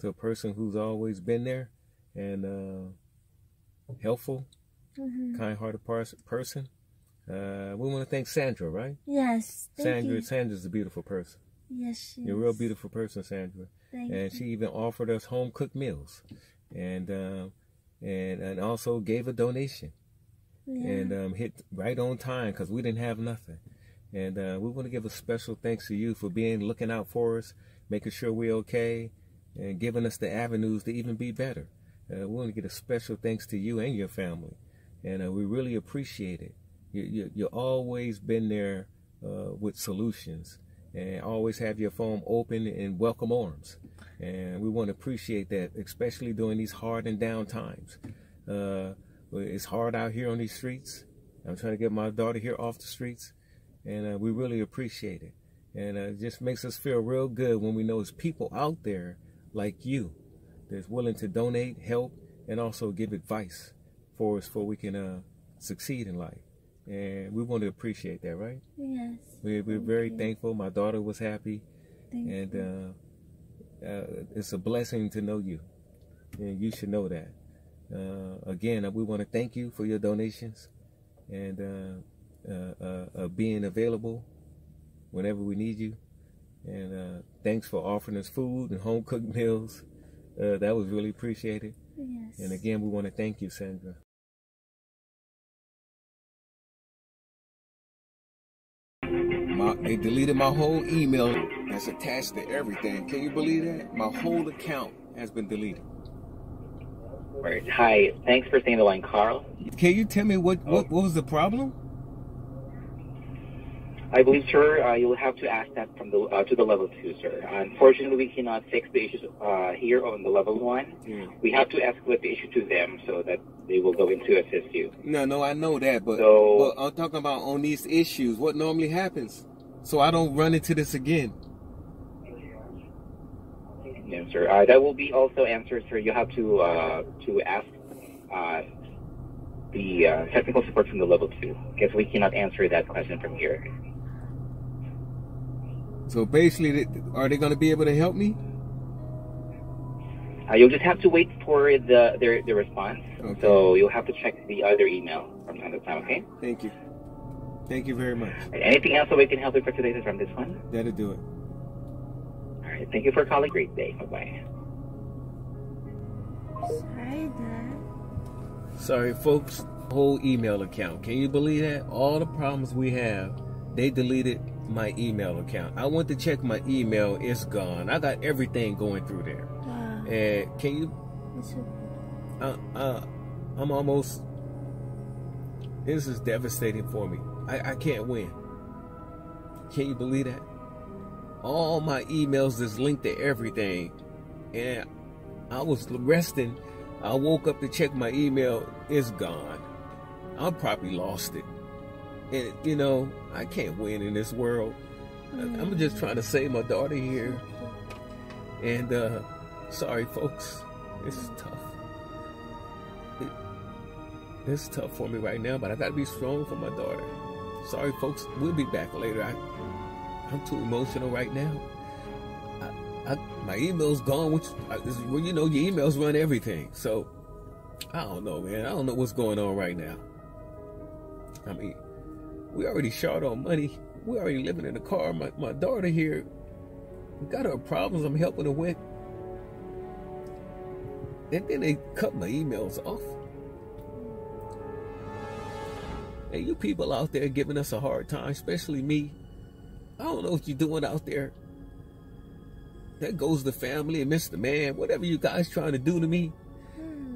a person who's always been there and helpful, kind-hearted person. We want to thank Sandra, right? Yes. Thank you. Sandra's a beautiful person. Yes, she You're a real beautiful person, Sandra. Thank and you. she even offered us home-cooked meals, and also gave a donation, and hit right on time because we didn't have nothing. And we want to give a special thanks to you for looking out for us, making sure we're okay, and giving us the avenues to even be better. We want to give a special thanks to you and your family, and we really appreciate it. You've always been there with solutions. And always have your phone open in welcome arms. And we want to appreciate that, especially during these hard and down times. It's hard out here on these streets. I'm trying to get my daughter here off the streets. And we really appreciate it. And it just makes us feel real good when we know there's people out there like you that's willing to donate, help, and also give advice for us so we can succeed in life. And we want to appreciate that, right? Yes. We're very thankful. My daughter was happy. Thank you. It's a blessing to know you. And you should know that. Again, we want to thank you for your donations and being available whenever we need you. And thanks for offering us food and home-cooked meals. That was really appreciated. Yes. And again, we want to thank you, Sandra. They deleted my whole email that's attached to everything. Can you believe that? My whole account has been deleted. Right. Hi. Thanks for staying on the line, Carl. Can you tell me what was the problem? I believe, sir, you'll have to ask that from to the level 2, sir. Unfortunately, we cannot fix the issues here on the level 1. Yeah. We have to escalate the issue to them so that they will go in to assist you. No, I know that, but I'm talking about on these issues, what normally happens, so I don't run into this again. No, sir. That will be also answered, sir. You have to ask the technical support from the level 2, because we cannot answer that question from here. So basically, are they going to be able to help me? You'll just have to wait for the response. Okay. So you'll have to check the other email from time to time, okay? Thank you. Thank you very much. Anything else that we can help you for today from this one? That'll do it. All right. Thank you for calling. Great day. Bye-bye. Sorry, Dad. Sorry, folks. Whole email account. Can you believe that? All the problems we have, they deleted my email account. I went to check my email. It's gone. I got everything going through there. Wow. And can you... I'm almost... This is devastating for me. I can't win. Can you believe that? All my emails is linked to everything. And I was resting. I woke up to check my email. It's gone. I probably lost it. And, you know, I can't win in this world. I'm just trying to save my daughter here. And, sorry, folks. It's tough. It's tough for me right now, but I gotta be strong for my daughter. Sorry, folks. We'll be back later. I'm too emotional right now. My email's gone, which, well, you know, your emails run everything. So I don't know, man. I don't know what's going on right now. I mean, we already short on money. We already living in a car. My daughter here got her problems I'm helping her with. And then they cut my emails off. And you people out there giving us a hard time, especially me. I don't know what you're doing out there. That goes the family and Mr. Man, whatever you guys trying to do to me.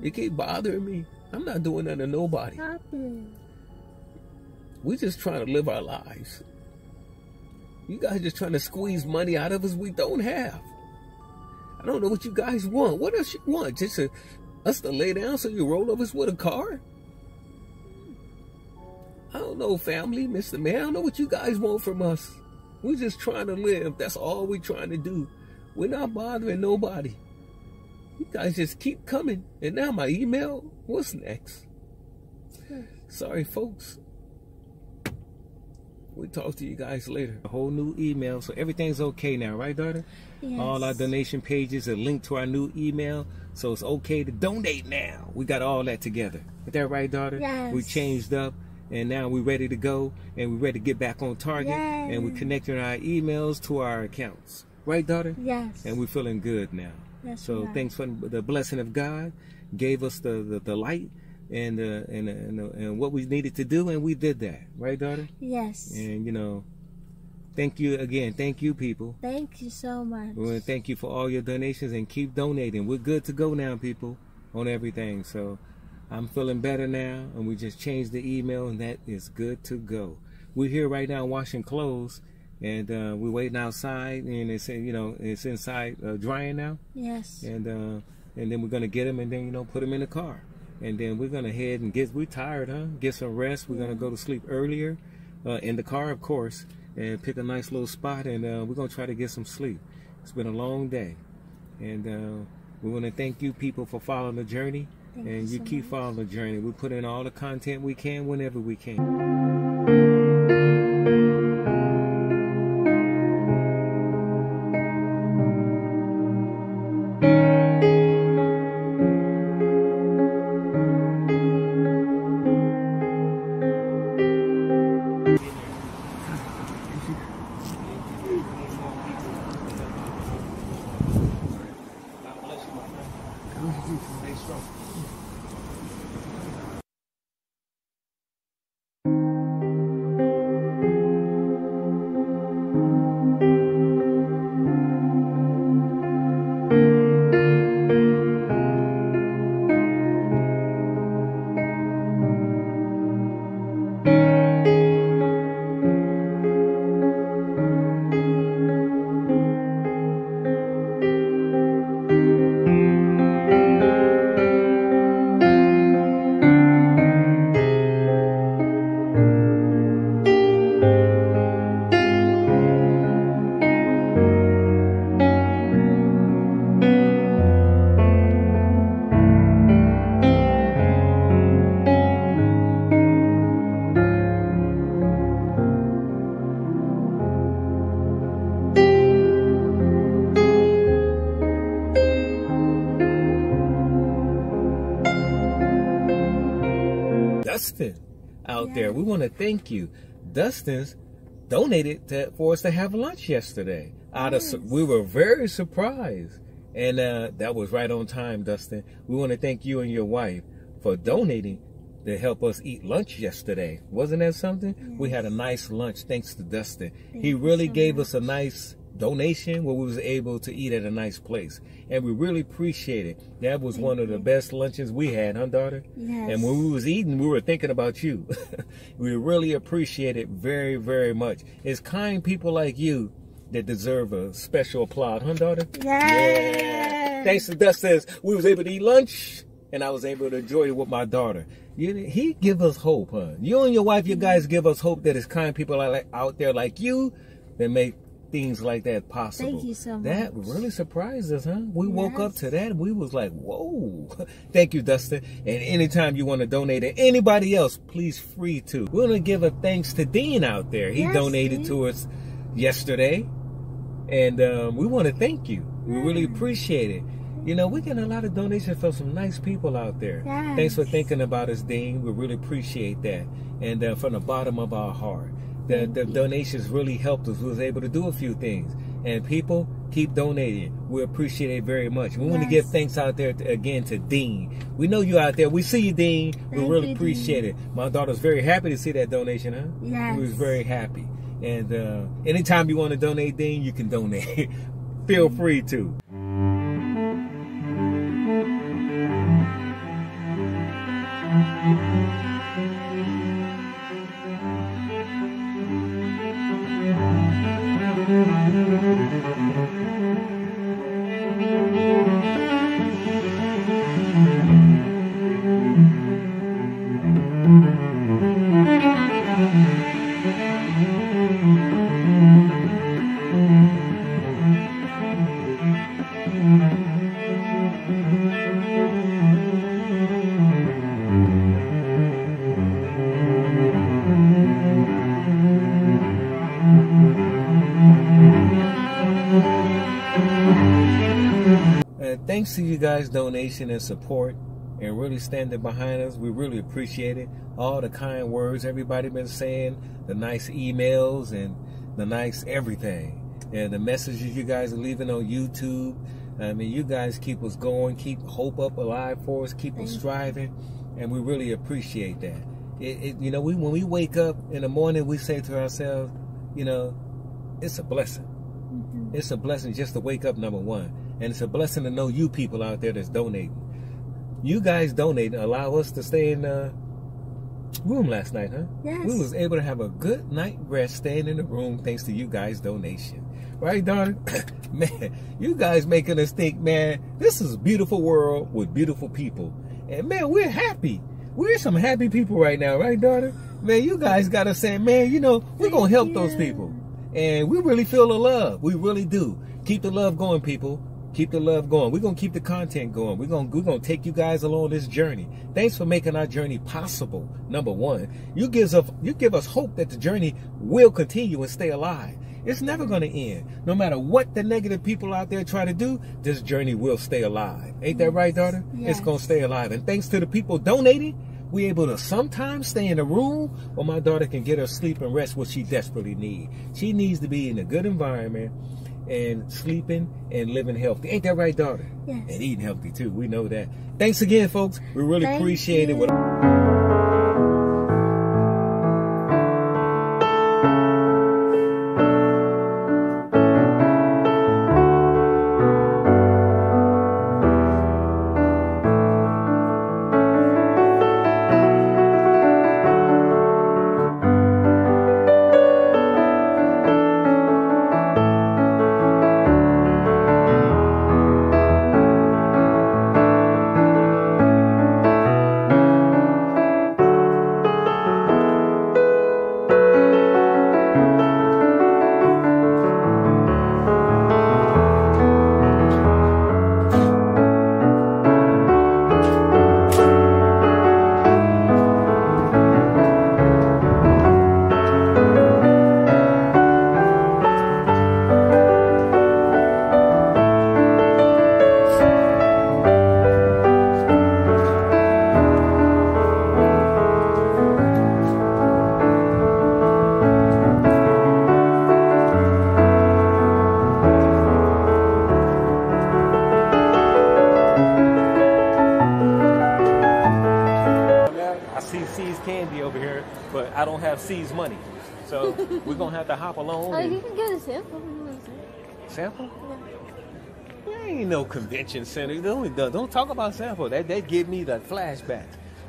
It keep bothering me. I'm not doing that to nobody. We just trying to live our lives. You guys just trying to squeeze money out of us we don't have. I don't know what you guys want. What else you want? Just us to lay down so you roll over us with a car? I don't know, family, Mr. Man. I don't know what you guys want from us. We're just trying to live. That's all we're trying to do. We're not bothering nobody. You guys just keep coming. And now my email, what's next? Sorry, folks. We'll talk to you guys later. A whole new email, so everything's okay now, right, daughter? Yes. All our donation pages are linked to our new email, so it's okay to donate now. We got all that together. Is that right, daughter? Yes. We changed up, and now we're ready to go, and we're ready to get back on target, Yes. and we're connecting our emails to our accounts. Right, daughter? Yes. And we're feeling good now. Yes, So we are. thanks for the blessing of God, gave us the light and what we needed to do, and we did that. Right, daughter? Yes. And, you know, thank you again. Thank you, people. Thank you so much. We want to thank you for all your donations and keep donating. We're good to go now, people, on everything. So I'm feeling better now, and we just changed the email, and that is good to go. We're here right now washing clothes, and we're waiting outside, and it's, you know, it's inside drying now. Yes. And then we're gonna get them, and then, you know, put them in the car, and then we're gonna head and we're tired, huh? Get some rest. We're gonna go to sleep earlier in the car, of course, and pick a nice little spot, and we're gonna try to get some sleep. It's been a long day, and we want to thank you people for following the journey, Thank and you you so keep much. following the journey. We put in all the content we can whenever we can. God bless you, my friend. Stay strong. Dustin out there. We want to thank you. Dustin's donated for us to have lunch yesterday. We were very surprised. And that was right on time, Dustin. We want to thank you and your wife for donating to help us eat lunch yesterday. Wasn't that something? Yes. We had a nice lunch thanks to Dustin. He really gave us a nice donation where we was able to eat at a nice place, and we really appreciate it. That was one of the best lunches we had, huh, daughter? Yes. And when we was eating, we were thinking about you. We really appreciate it very, very much. It's kind people like you that deserve a special applaud, huh, daughter? Yes. Yeah. Thanks to Dustin, we was able to eat lunch, and I was able to enjoy it with my daughter. He give us hope, huh? You and your wife, you guys give us hope that it's kind people out there like you that make things like that possible. Thank you so much. That really surprised us, huh? We woke up to that, we was like, whoa. Thank you, Dustin. And anytime you want to donate to anybody else, please free to. We want to give a thanks to Dean out there. He donated to us yesterday, and we want to thank you. We really appreciate it. You know, we're getting a lot of donations from some nice people out there. Yes. Thanks for thinking about us, Dean. We really appreciate that. And from the bottom of our heart, the donations really helped us. We was able to do a few things. And people, keep donating. We appreciate it very much. We want to give thanks out there again to Dean. We know you out there. We see you, Dean. We really appreciate it. My daughter's very happy to see that donation, huh? Yes. She was very happy. And anytime you want to donate, Dean, you can donate. Feel free to. Thanks to you guys' donation and support and really standing behind us. We really appreciate it. All the kind words everybody been saying, the nice emails and the nice everything. And the messages you guys are leaving on YouTube. I mean, you guys keep us going, keep hope up alive for us, keep us striving. And we really appreciate that. You know, when we wake up in the morning, we say to ourselves, you know, it's a blessing. It's a blessing just to wake up, number one. And it's a blessing to know you people out there that's donating. You guys donating allow us to stay in the room last night, huh? Yes. We was able to have a good night rest staying in the room thanks to you guys' donation. Right, daughter? Man, you guys making us think, man, this is a beautiful world with beautiful people. And man, we're happy. We're some happy people right now, right, daughter? Man, you guys got us saying, man, you know, we're going to help those people. And we really feel the love. We really do. Keep the love going, people. Keep the love going. We're going to keep the content going. We're going to take you guys along this journey. Thanks for making our journey possible. Number one, you give us hope that the journey will continue and stay alive. It's never going to end. No matter what the negative people out there try to do, this journey will stay alive. Ain't that right, daughter? Yes. It's going to stay alive. And thanks to the people donating, we're able to sometimes stay in a room where my daughter can get her sleep and rest what she desperately needs. She needs to be in a good environment and sleeping and living healthy. Ain't that right, daughter? Yes. And eating healthy too. We know that. Thanks again, folks. We really appreciate it. But I don't have C's money, so we're gonna have to hop along. Oh, you can get a sample. Sample? Yeah. There ain't no convention center. Don't talk about sample. That give me the flashback.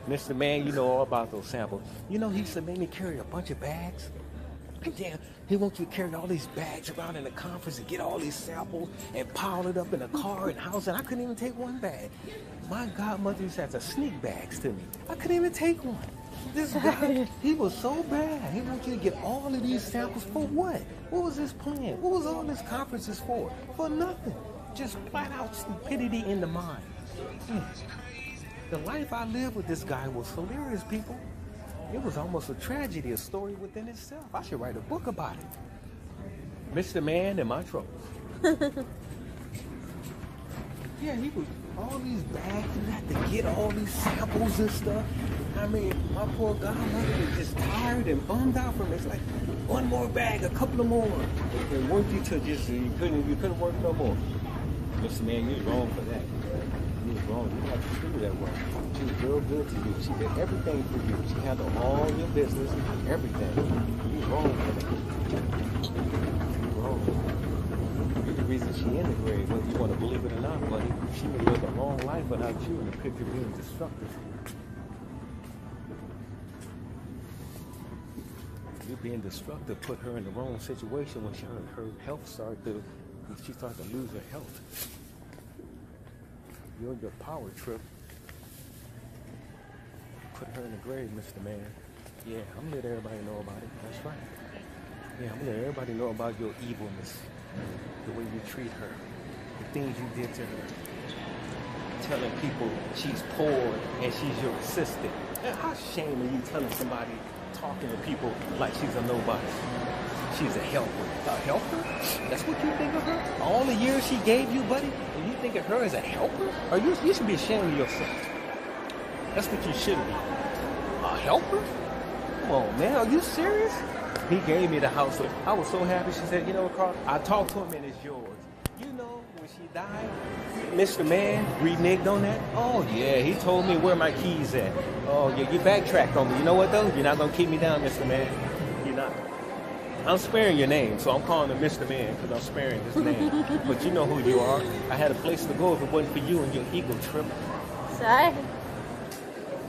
Mr. Man, you know all about those samples. You know, he used to make me carry a bunch of bags. And then he wants you to carry all these bags around in the conference and get all these samples and pile it up in a car and house it. I couldn't even take one bag. My godmother used to have to sneak bags to me. I couldn't even take one. This guy, he was so bad. He wants you to get all of these samples for what? What was his plan? What was all these conferences for? For nothing. Just flat out stupidity in the mind. The life I lived with this guy was hilarious, people. It was almost a tragedy, a story within itself. I should write a book about it. Mr. Man and My Troubles. Yeah, he was all these bags. You had to get all these samples and stuff. I mean, my poor godmother was just tired and bummed out from it. It's like one more bag, a couple of more. It worked you to just you couldn't work no more. Listen, man, you was wrong for that. You was wrong. You had to do that way. She was real good to you. She did everything for you. She handled all your business, everything. You was wrong for that. You was wrong. You're the reason she in the grave, whether you want to believe it or not, buddy. She may live a long life without you, and it could be being destructive. You being destructive put her in the wrong situation when her health started to. She started to lose her health. You're your power trip. Put her in the grave, Mr. Man. Yeah, I'm gonna let everybody know about it. That's right. Yeah, I'm gonna let everybody know about your evilness. The way you treat her. The things you did to her. Telling people she's poor and she's your assistant. Man, how shame are you telling somebody, talking to people like she's a nobody? She's a helper. A helper? That's what you think of her? All the years she gave you, buddy? And you think of her as a helper? Or you should be ashamed of yourself. That's what you should be. A helper? Come on, man. Are you serious? He gave me the house. I was so happy. She said, you know what, Carl? I talked to him and it's yours. You know, when she died, Mr. Man reneged on that. Oh, yeah. He told me where my keys at. Oh, yeah. You backtracked on me. You know what, though? You're not going to keep me down, Mr. Man. You're not. I'm sparing your name, so I'm calling him Mr. Man because I'm sparing his name. But you know who you are. I had a place to go if it wasn't for you and your ego trip. Sorry.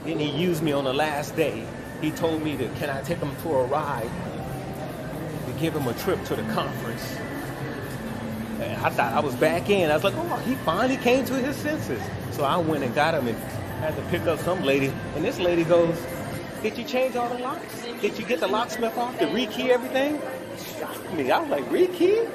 Then he used me on the last day. He told me that, can I take him for a ride to give him a trip to the conference? And I thought I was back in. I was like, oh, he finally came to his senses. So I went and got him and had to pick up some lady. And this lady goes, did you change all the locks? Did you get the locksmith off to rekey everything? Shocked me. I was like, rekey?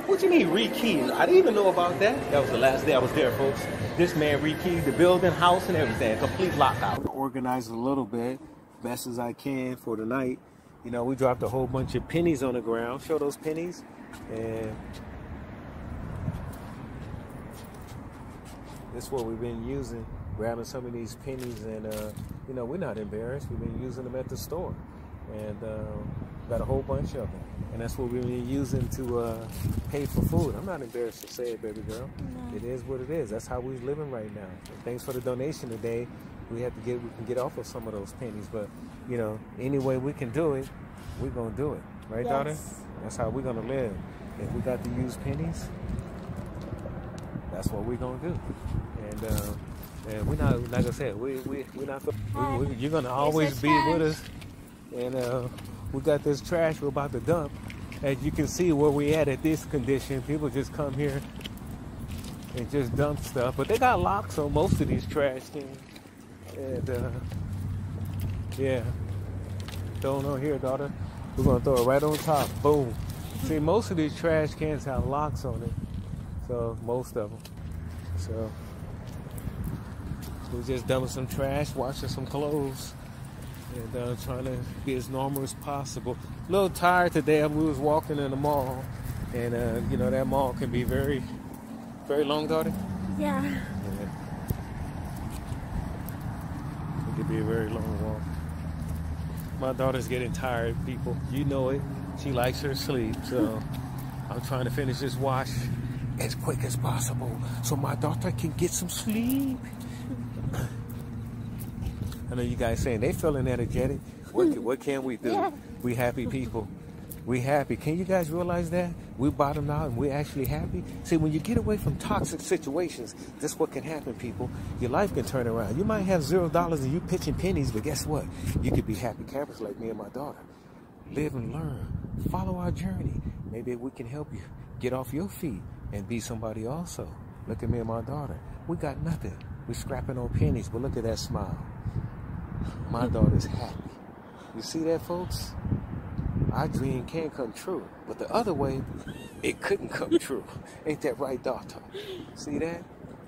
What do you mean rekey? I didn't even know about that. That was the last day I was there, folks. This man rekeyed the building, house, and everything. Complete lockout. Organized a little bit, best as I can for the night. You know, we dropped a whole bunch of pennies on the ground. Show those pennies. And this is what we've been using. Grabbing some of these pennies, and you know, we're not embarrassed. We've been using them at the store, and got a whole bunch of them, and that's what we've been using to pay for food. I'm not embarrassed to say it, baby girl. No. It is what it is. That's how we're living right now. And thanks for the donation today. We can get off of some of those pennies, but you know, any way we can do it, we're gonna do it, right, yes. Daughter? That's how we're gonna live. If we got to use pennies, that's what we're gonna do, and we're not, like I said, we're not. You're gonna always be with us, and we got this trash we're about to dump. As you can see where we at this condition, people just come here and just dump stuff. But they got locks on most of these trash cans, and yeah, throw it on here, daughter. We're gonna throw it right on top. Boom. See, most of these trash cans have locks on it, so most of them. So. We're just dumping some trash, washing some clothes, and trying to be as normal as possible. A little tired today. We was walking in the mall, and you know, that mall can be very, very long, daughter. Yeah. It can be a very long walk. My daughter's getting tired, people. You know it. She likes her sleep, so I'm trying to finish this wash as quick as possible so my daughter can get some sleep. I know you guys saying they feeling energetic. What can we do? Yeah. We happy people. We happy. Can you guys realize that? We bottomed out and we're actually happy. See, when you get away from toxic situations, that's what can happen, people. Your life can turn around. You might have $0 and you pitching pennies, but guess what? You could be happy campers like me and my daughter. Live and learn. Follow our journey. Maybe we can help you get off your feet and be somebody also. Look at me and my daughter. We got nothing. We're scrapping on pennies, but look at that smile. My daughter's happy. You see that, folks? Our dream can come true, but the other way, it couldn't come true. Ain't that right, daughter? See that?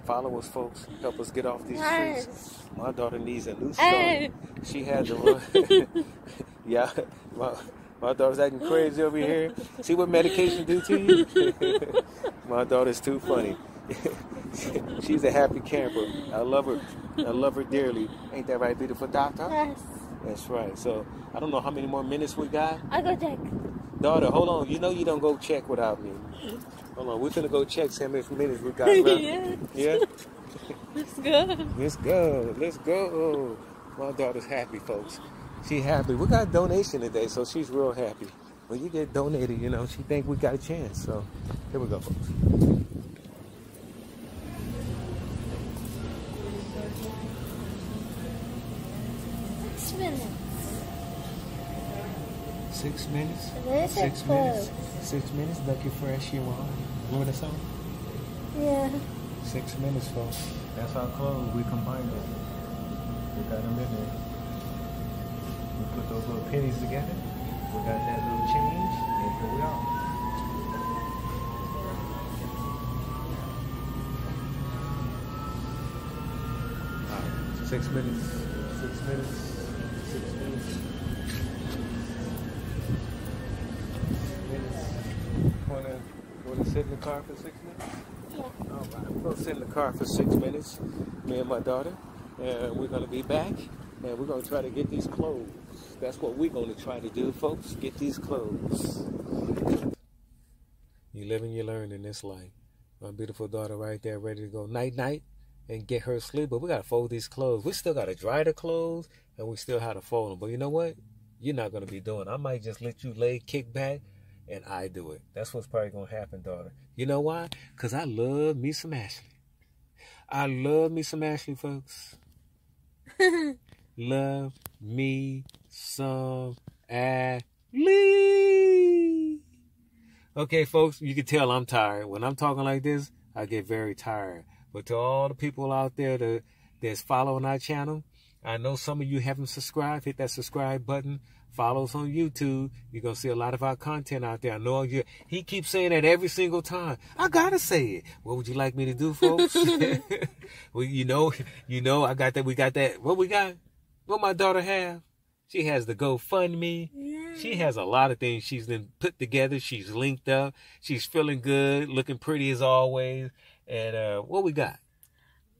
Follow us, folks. Help us get off these streets. My daughter needs a new start. She had to run. Yeah, my daughter's acting crazy over here. See what medication do to you? My daughter's too funny. She's a happy camper. I love her. I love her dearly. Ain't that right, beautiful doctor? Yes. That's right. So I don't know how many more minutes we got. I'll go check. Daughter, hold on. You know you don't go check without me. Hold on. We're finna go check how many minutes we got left. Yeah. Yeah? Let's go. Let's go. Let's go. My daughter's happy, folks. She happy. We got a donation today, so she's real happy. When you get donated, you know, she think we got a chance. So here we go, folks. 6 minutes. 6 minutes? They said 6 close. minutes? 6 minutes? Lucky Fresh, you want? Remember the song? Yeah. 6 minutes, folks. That's our clothes. We combined it. We got them in there. We put those little pennies together. We got that little change. And here we are. All right. 6 minutes. 6 minutes. 6 minutes. Want to sit in the car for 6 minutes? Yeah. All right, we're going to sit in the car for 6 minutes, me and my daughter, and we're going to be back, and we're going to try to get these clothes. That's what we're going to try to do, folks, get these clothes. You live and you learn in this life. My beautiful daughter right there ready to go night-night and get her sleep, but we got to fold these clothes. We still got to dry the clothes, and we still have to fold them. But you know what? You're not going to be doing it. I might just let you lay, kick back, and I do it. That's what's probably going to happen, daughter. You know why? Because I love me some Ashley. I love me some Ashley, folks. Love me some Ashley. Okay, folks, you can tell I'm tired. When I'm talking like this, I get very tired. But to all the people out there that's following our channel, I know some of you haven't subscribed. Hit that subscribe button. Follow us on YouTube. You're going to see a lot of our content out there. I know he keeps saying that every single time. I got to say it. What would you like me to do, folks? Well, you know, I got that. We got that. What we got? What my daughter have? She has the GoFundMe. Yeah. She has a lot of things she's been put together. She's linked up. She's feeling good, looking pretty as always. And what we got?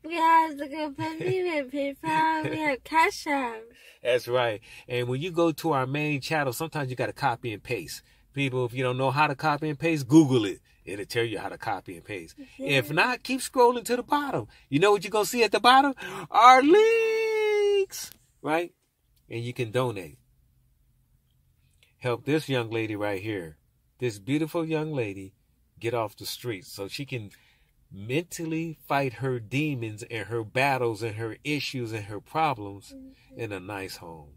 We have the GoFundMe, we have PayPal, we have Cash App. That's right. And when you go to our main channel, sometimes you got to copy and paste. People, if you don't know how to copy and paste, Google it. It'll tell you how to copy and paste. Yeah. If not, keep scrolling to the bottom. You know what you're going to see at the bottom? Our links, right? And you can donate. Help this young lady right here, this beautiful young lady, get off the streets so she can mentally fight her demons and her battles and her issues and her problems in a nice home.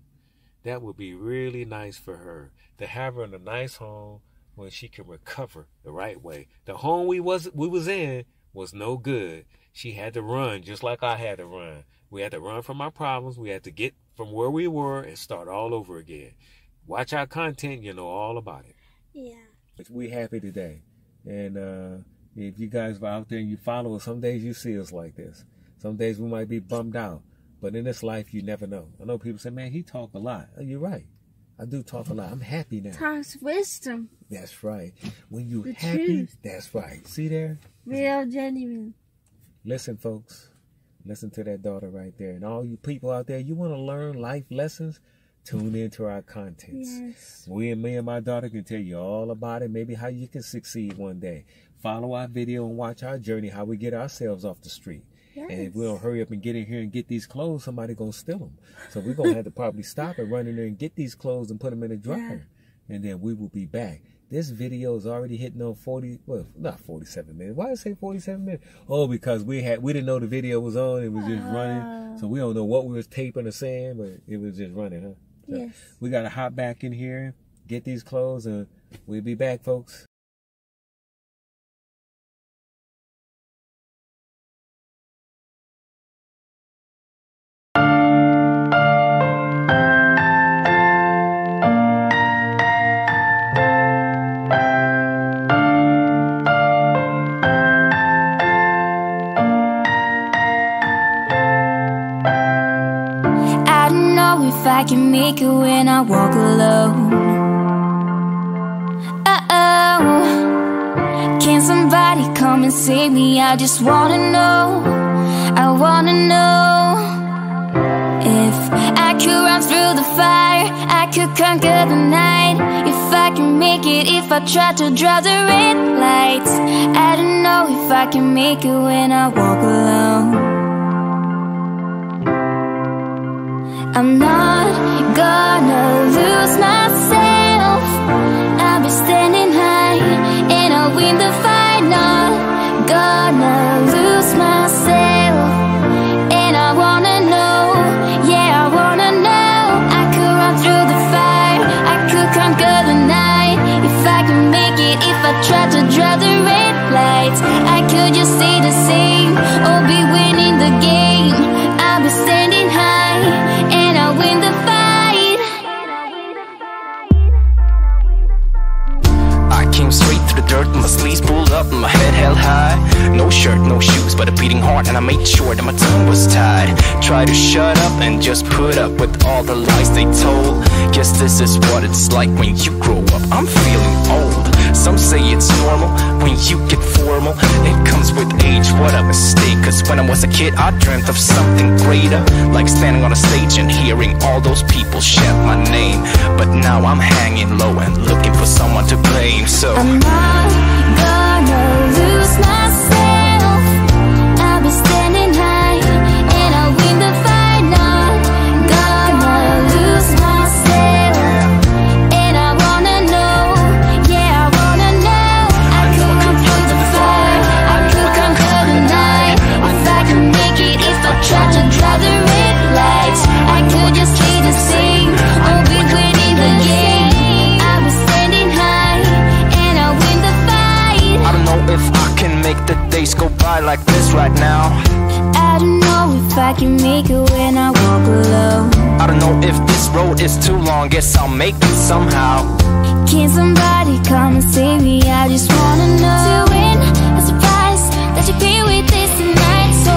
That would be really nice for her, to have her in a nice home when she can recover the right way. The home we was in was no good. She had to run just like I had to run. We had to run from our problems. We had to get from where we were and start all over again. Watch our content, you know all about it. Yeah. We're happy today. And if you guys are out there and you follow us, some days you see us like this. Some days we might be bummed out. But in this life, you never know. I know people say, man, he talk a lot. Oh, you're right. I do talk a lot. I'm happy now. Talks wisdom. That's right. When you're the happy, truth. That's right. See there? Real, genuine. Listen, folks. Listen to that daughter right there. And all you people out there, you want to learn life lessons? Tune into our contents. Yes. Me and my daughter can tell you all about it, maybe how you can succeed one day. Follow our video and watch our journey, how we get ourselves off the street. Yes. And if we don't hurry up and get in here and get these clothes, somebody going to steal them. So we're going to have to probably stop and run in there and get these clothes and put them in the dryer. Yeah. And then we will be back. This video is already hitting on 47 minutes. Why did I say 47 minutes? Oh, because we didn't know the video was on. It was just running. So we don't know what we was taping or saying, but it was just running, huh? So yes. We got to hop back in here, get these clothes, and we'll be back, folks. If I can make it when I walk alone. Can somebody come come and save me. I just wanna know, I wanna know. If I could run through the fire, I could conquer the night. If I can make it, if I try to draw the red lights. I don't know if I can make it when I walk alone. I'm not gonna lose myself. I'll be standing high and I'll win the fight. Not gonna lose myself. And I wanna know, yeah, I wanna know. I could run through the fire, I could conquer the night. If I can make it, if I try to draw the red lights. I could just stay the same or be winning the game. I'll be standing high and I'll win the fight. I came straight through the dirt, my sleeves pulled up and my head held high. No shirt, no shoes, but a beating heart, and I made sure that my tongue was tied. Try to shut up and just put up with all the lies they told. Guess this is what it's like when you grow up. I'm feeling old. Some say it's normal when you get formal. It comes with age, what a mistake. Cause when I was a kid I dreamt of something greater, like standing on a stage and hearing all those people shout my name. But now I'm hanging low and looking for someone to blame. So I'm not gonna lose myself. I'll be standing high and I'll win the fight. Not gonna lose myself. And I wanna know, yeah, I wanna know. I could run through the fire, I could conquer the night. If I can make it, if I try to draw the red lights. I could just stay the same or be winning the game. I'll be standing high and I'll win the fight. I don't know if I can make the days go by like this right now. I don't know if I can make it when I walk alone. I don't know if this road is too long, guess I'll make it somehow. Can somebody come and save me? I just wanna know. To win a surprise that you pay with this tonight. So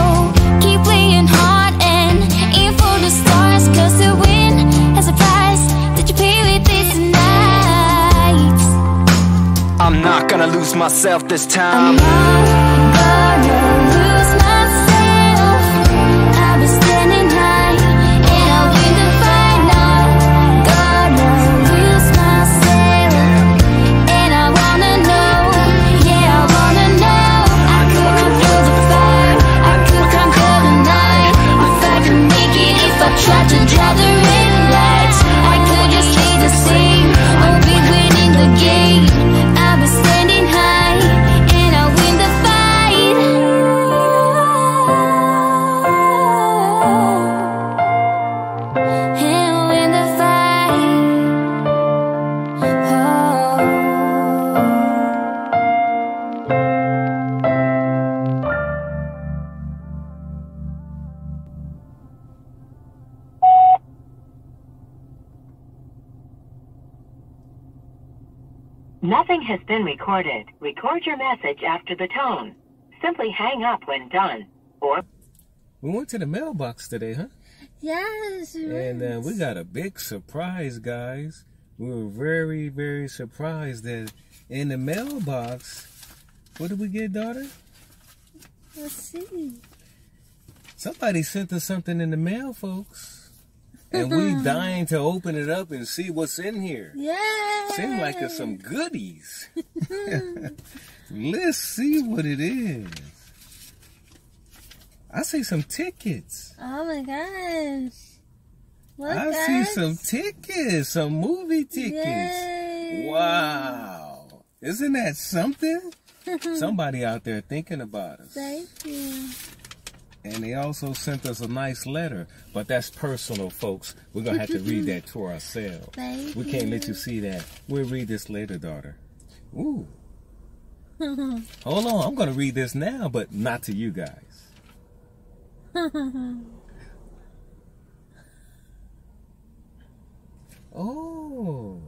keep playing hard and aim for the stars. Cause to win a surprise that you pay with this tonight. I'm not gonna lose myself this I'm time. not gonna lose myself. I'll be standing high and I'll win the fight. Not gonna lose myself. And I wanna know, yeah, I wanna know. I could run through the fire, I could conquer the night. If I can make it, if I try to draw the red lights. I could just stay the same or be winning the game. I'll be standing high and I'll win the fight. And I'll win the fight. Oh. Nothing has been recorded. Record your message after the tone. Simply hang up when done. Or We went to the mailbox today, huh? Yes. And we got a big surprise, guys. We were very, very surprised that in the mailbox, what did we get, daughter? Let's see. Somebody sent us something in the mail, folks. And we dying to open it up and see what's in here. Yay! Seems like there's some goodies. Let's see what it is. I see some tickets. Oh my gosh. Look, I see some tickets, some movie tickets. Yay. Wow. Isn't that something? Somebody out there thinking about us. Thank you. And they also sent us a nice letter. But that's personal, folks. We're going to have to read that to ourselves. We can't let you see that. We'll read this later, daughter. Ooh. Hold on. I'm going to read this now, but not to you guys. Oh.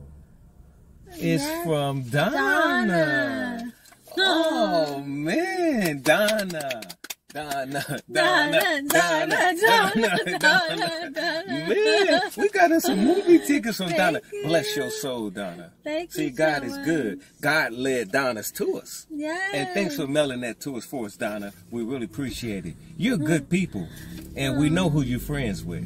It's from Donna. Oh, man. Donna. Donna. Donna. Man, we got us some movie tickets from Donna. you. Bless your soul, Donna. Thank See, you God so is much. good. God led Donna's to us. Yes. And thanks for mailing that to us for us, Donna. We really appreciate it. You're good people, and we know who you're friends with.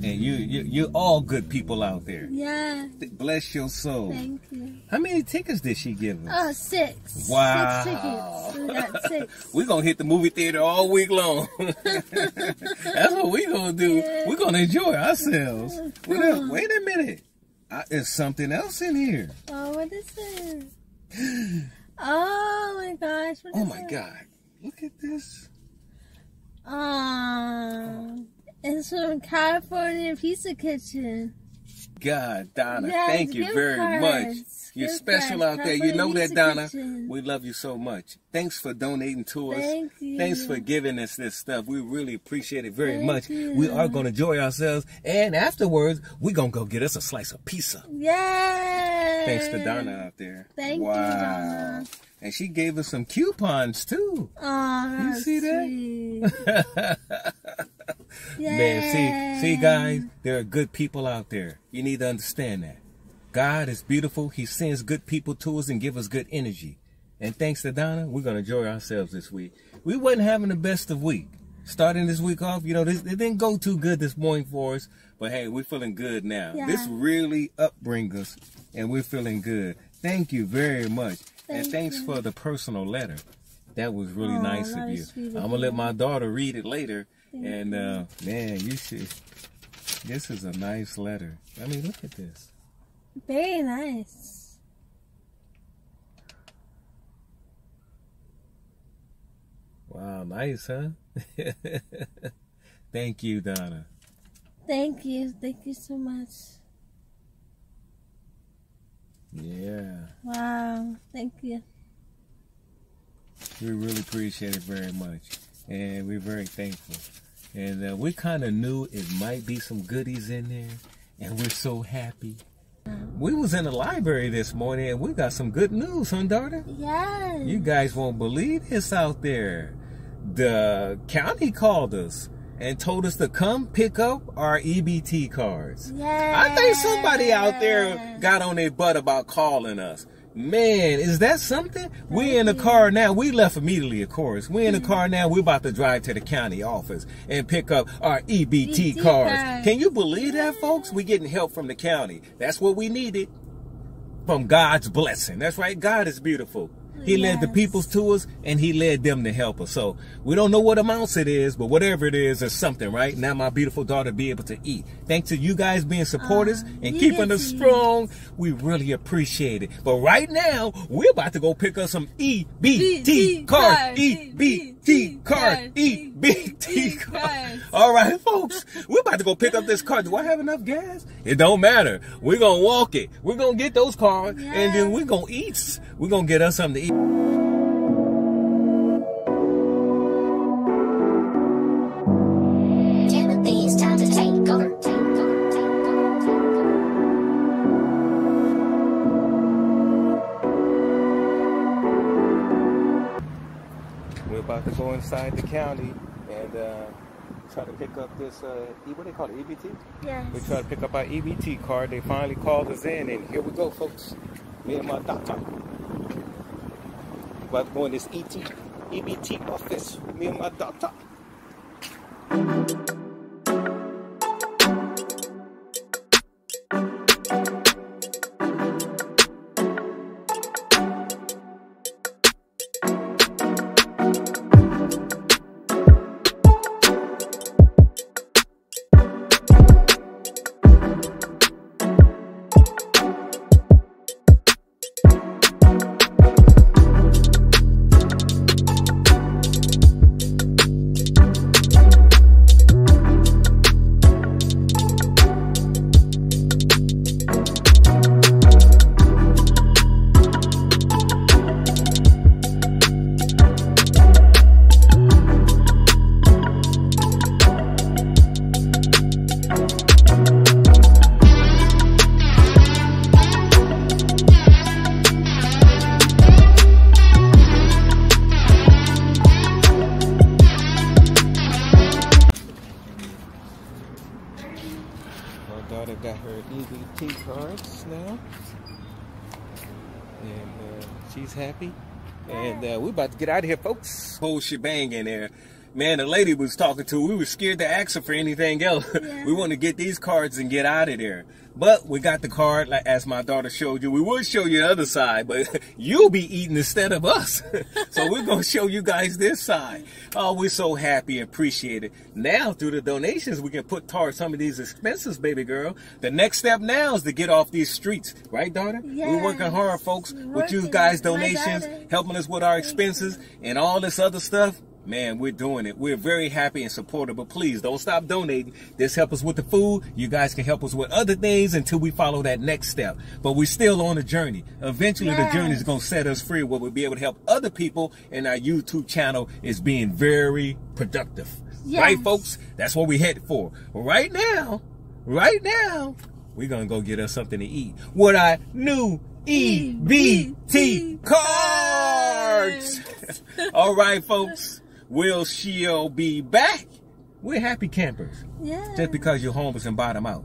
And you're all good people out there. Yeah. Bless your soul. Thank you. How many tickets did she give us? 6. Wow. 6 tickets. We got 6. We're going to hit the movie theater all week long. That's what we're going to do. Yeah. We're going to enjoy ourselves. Wait a minute. There's something else in here. Oh, what is it? Oh my gosh. What Oh is my it? God. Look at this. It's from California Pizza Kitchen. God, Donna, Yes, thank you gift very cards. much. You're Gift special cards. out there. You know that, California Donna. Pizza Kitchen. We love you so much. Thanks for donating to us. Thank you. Thanks for giving us this stuff. We really appreciate it very Thank much. you. We are going to enjoy ourselves. And afterwards, we're going to go get us a slice of pizza. Yay! Thanks to Donna out there. Thank you, wow. Donna. And she gave us some coupons, too. Oh, You see that? that? Man, see, guys, there are good people out there. You need to understand that. God is beautiful. He sends good people to us and give us good energy. And thanks to Donna, we're going to enjoy ourselves this week. We wasn't having the best of week. Starting this week off, it didn't go too good this morning for us. But hey, we're feeling good now. Yeah. This really upbrings us, and we're feeling good. Thank you very much. And thanks for the personal letter. That was really nice that of was you. sweet of I'm going to let you. my daughter read it later. And, man, you should. This is a nice letter. I mean, look at this. Very nice. Wow, nice, huh? Thank you, Donna. Thank you. Thank you so much. Yeah, Wow. Thank you. we really appreciate it very much. And we're very thankful. And we kind of knew it might be some goodies in there. And we're so happy. We was in the library this morning and we got some good news, huh, daughter? Yes. You guys won't believe this out there. The county called us and told us to come pick up our EBT cards. Yes. I think somebody out there got on their butt about calling us. Man, is that something? We in the car now. We left immediately, of course. We in the car now. We're about to drive to the county office and pick up our EBT cards. Can you believe that, folks? We getting help from the county. That's what we needed. From God's blessing. That's right. God is beautiful. He led the peoples to us, and he led them to help us. So we don't know what amounts it is, but whatever it is, it's something, right? Now my beautiful daughter be able to eat. Thanks to you guys being supporters and keeping us strong, we really appreciate it. But right now, we're about to go pick up some EBT cards. EBT cards. EBT cards. All right, folks, we're about to go pick up this card. Do I have enough gas? It don't matter. We're going to walk it. We're going to get those cards, and then we're going to eat. We're going to get us something to eat. Timothy's time to take over. We're about to go inside the county and try to pick up this, what do they call it, EBT? Yes. We try to pick up our EBT card. They finally called us in, and here we go, folks. Me and my doctor. About to go in this EBT office. Me and my doctor. 15 cards now. And she's happy. And we're about to get out of here, folks. Whole shebang in there. Man, the lady was talking to, we were scared to ask her for anything else. Yeah. We want to get these cards and get out of there. But we got the card, like as my daughter showed you. We will show you the other side, but you'll be eating instead of us. So we're going to show you guys this side. Oh, we're so happy and appreciate it. Now, through the donations, we can put towards some of these expenses, baby girl. The next step now is to get off these streets. Right, daughter? Yes. We're working hard, folks, with you guys' donations, helping us with our expenses and all this other stuff. Man, we're doing it. We're very happy and supportive, but please don't stop donating. This helps us with the food. You guys can help us with other things until we follow that next step. But we're still on the journey. Eventually, the journey is going to set us free where we'll be able to help other people, and our YouTube channel is being very productive. Yes. Right, folks? That's what we're headed for. Right now, we're going to go get us something to eat with our new EBT cards. All right, folks. She'll be back. We're happy campers. Yeah. Just because you're homeless and bottom out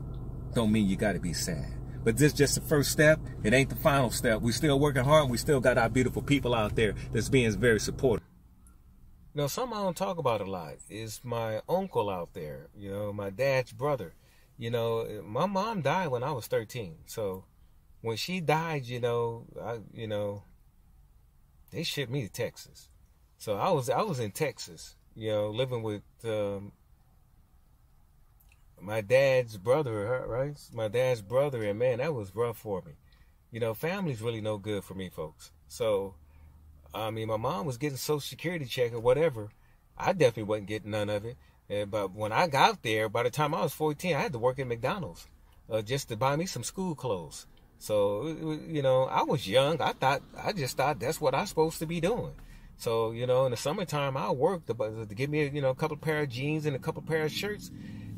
don't mean you got to be sad. But this is just the first step. It ain't the final step. We're still working hard. We still got our beautiful people out there that's being very supportive. You know, something I don't talk about a lot is my uncle out there. You know, my dad's brother. You know, my mom died when I was 13. So when she died, they shipped me to Texas. So I was in Texas, living with my dad's brother, right? My dad's brother, and man, that was rough for me. Family's really no good for me, folks. So, I mean, my mom was getting Social Security check or whatever. I definitely wasn't getting none of it. But when I got there, by the time I was 14, I had to work at McDonald's just to buy me some school clothes. So, I was young. I just thought that's what I was supposed to be doing. So, in the summertime, I worked to give me, a couple of pair of jeans and a couple of pair of shirts,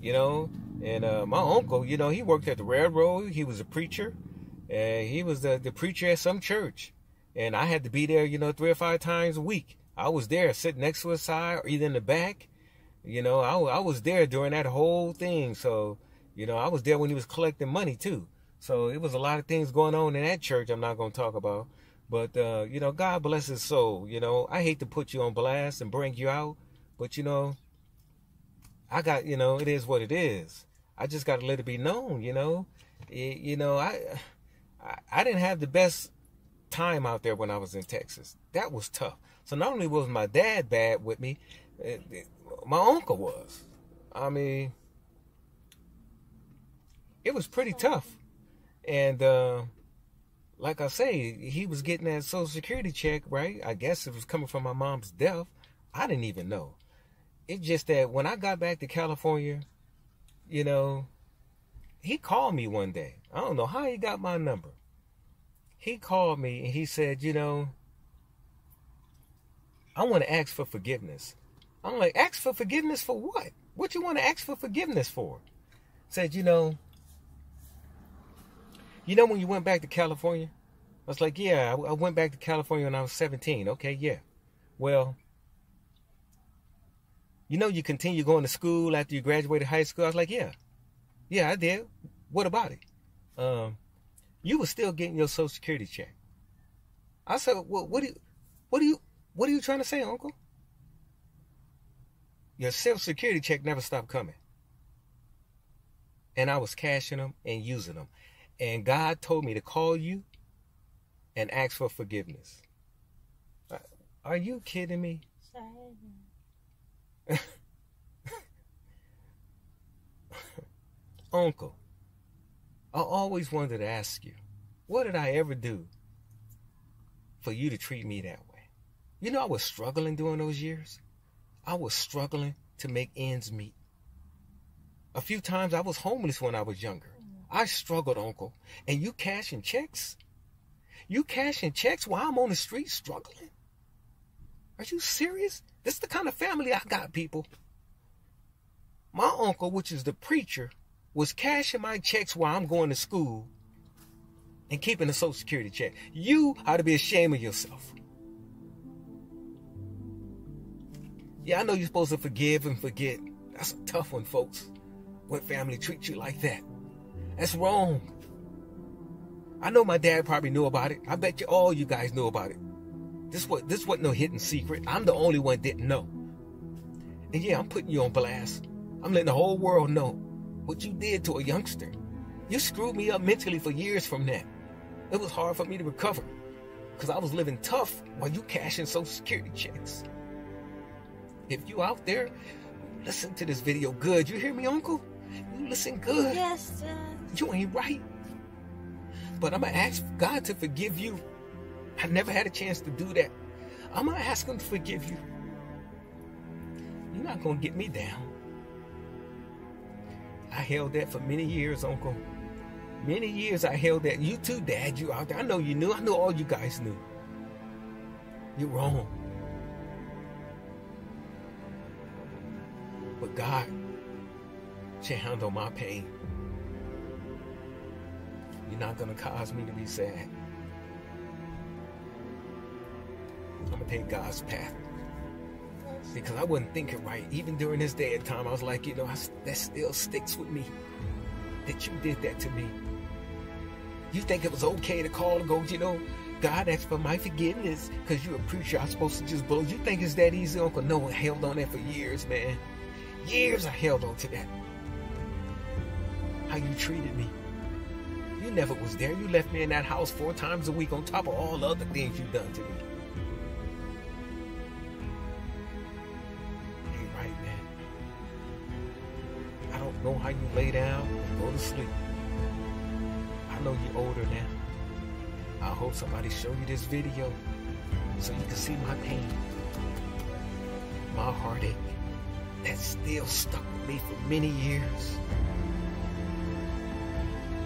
And my uncle, he worked at the railroad. He was a preacher. And he was the preacher at some church. And I had to be there, 3 or 5 times a week. I was there sitting next to his side or either in the back. I was there during that whole thing. So, I was there when he was collecting money, too. So it was a lot of things going on in that church I'm not going to talk about. But, God bless his soul. I hate to put you on blast and bring you out. But, I got, it is what it is. I just got to let it be known, I didn't have the best time out there when I was in Texas. That was tough. So not only was my dad bad with me, my uncle was. I mean, it was pretty tough. And, like I say, he was getting that Social Security check, right? I guess it was coming from my mom's death. I didn't even know. It's just that when I got back to California, he called me one day. I don't know how he got my number. He called me and he said, I want to ask for forgiveness. I'm like, ask for forgiveness for what? What you want to ask for forgiveness for? Said, when you went back to California? I was like, yeah, I went back to California when I was 17. Okay, yeah. Well, you continue going to school after you graduated high school? I was like, yeah. Yeah, I did. What about it? You were still getting your Social Security check. I said, well, what are you trying to say, Uncle? Your Social Security check never stopped coming. And I was cashing them and using them. And God told me to call you and ask for forgiveness. Are you kidding me? Uncle, I always wanted to ask you, what did I ever do for you to treat me that way? I was struggling during those years. I was struggling to make ends meet. A few times I was homeless when I was younger. I struggled, Uncle. And you cashing checks? You cashing checks while I'm on the street struggling? Are you serious? This is the kind of family I got, people. My uncle, which is the preacher, was cashing my checks while I'm going to school and keeping a Social Security check. You ought to be ashamed of yourself. Yeah, I know you're supposed to forgive and forget. That's a tough one, folks, when family treats you like that. That's wrong. I know my dad probably knew about it. I bet you all you guys knew about it. This wasn't no hidden secret. I'm the only one didn't know. And yeah, I'm putting you on blast. I'm letting the whole world know what you did to a youngster. You screwed me up mentally for years from that. It was hard for me to recover because I was living tough while you cashing Social Security checks. If you out there, listen to this video good. You hear me, Uncle? You listen good. Yes, Dad. You ain't right. But I'm going to ask God to forgive you. I never had a chance to do that. I'm going to ask him to forgive you. You're not going to get me down. I held that for many years, Uncle. Many years I held that. You too, Dad. You out there. I know you knew. I know all you guys knew. You're wrong. But God should handle my pain. You're not going to cause me to be sad. I'm going to take God's path. Because I wasn't thinking right. Even during this day and time, I was like, you know, that still sticks with me. That you did that to me. You think it was okay to call and go, you know, God asked for my forgiveness because you're a preacher. I'm supposed to just blow. You think it's that easy, Uncle? No, I held on that for years, man. Years I held on to that. How you treated me. You never was there. You left me in that house 4 times a week on top of all the other things you've done to me. Ain't right, man. I don't know how you lay down and go to sleep. I know you're older now. I hope somebody show you this video so you can see my pain, my heartache that still stuck with me for many years.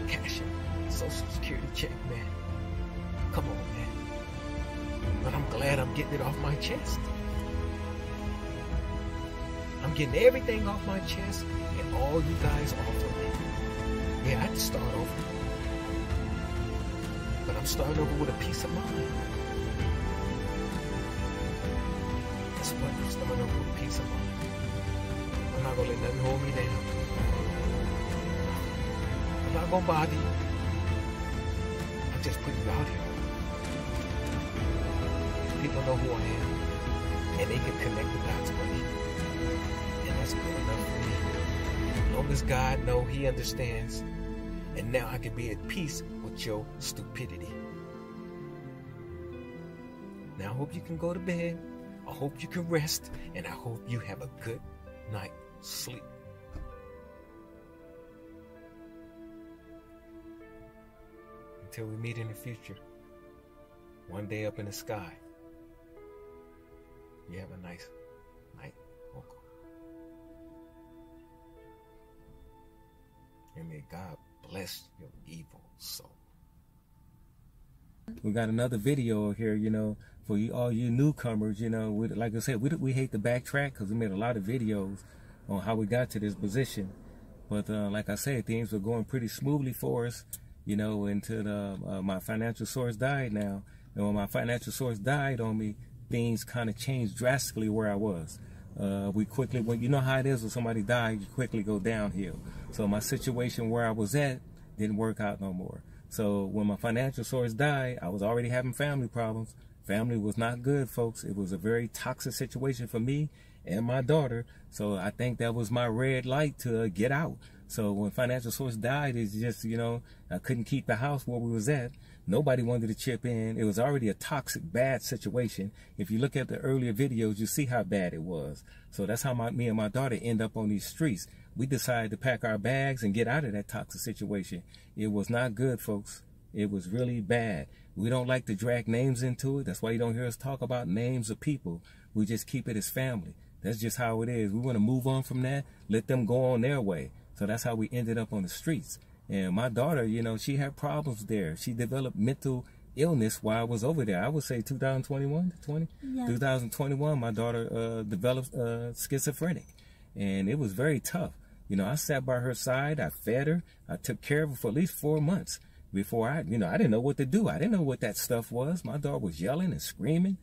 Cashing Social Security check, man. Come on, man. But I'm glad I'm getting it off my chest. I'm getting everything off my chest and all you guys off of me. Yeah, I had to start over. But I'm starting over with a peace of mind. That's what I'm starting over with, peace of mind. I'm not going to let nothing hold me down. I'm not going to bother you. I'm just putting you out here. People know who I am. And they can connect the dots with me. And that's good enough for me. As long as God knows, he understands. And now I can be at peace with your stupidity. Now I hope you can go to bed. I hope you can rest. And I hope you have a good night's sleep. Until we meet in the future. One day up in the sky. You have a nice night, Uncle. And may God bless your evil soul. We got another video here, you know, for you, all you newcomers, you know. Like I said, we hate to backtrack because we made a lot of videos on how we got to this position. But like I said, things were going pretty smoothly for us, you know, until my financial source died now. And when my financial source died on me, things kind of changed drastically where I was. We quickly, when you know how it is when somebody dies, you quickly go downhill. So my situation where I was at didn't work out no more. So when my financial source died, I was already having family problems. Family was not good, folks. It was a very toxic situation for me and my daughter. So I think that was my red light to get out. So when financial source died, it's just, you know, I couldn't keep the house where we was at. Nobody wanted to chip in. It was already a toxic, bad situation. If you look at the earlier videos, you see how bad it was. So that's how me and my daughter end up on these streets. We decided to pack our bags and get out of that toxic situation. It was not good, folks. It was really bad. We don't like to drag names into it. That's why you don't hear us talk about names of people. We just keep it as family. That's just how it is. We want to move on from that, let them go on their way. So that's how we ended up on the streets. And my daughter, you know, she had problems there. She developed mental illness while I was over there. I would say 2021, 2021, my daughter developed schizophrenic. And it was very tough. You know, I sat by her side. I fed her. I took care of her for at least 4 months before I didn't know what to do. I didn't know what that stuff was. My daughter was yelling and screaming,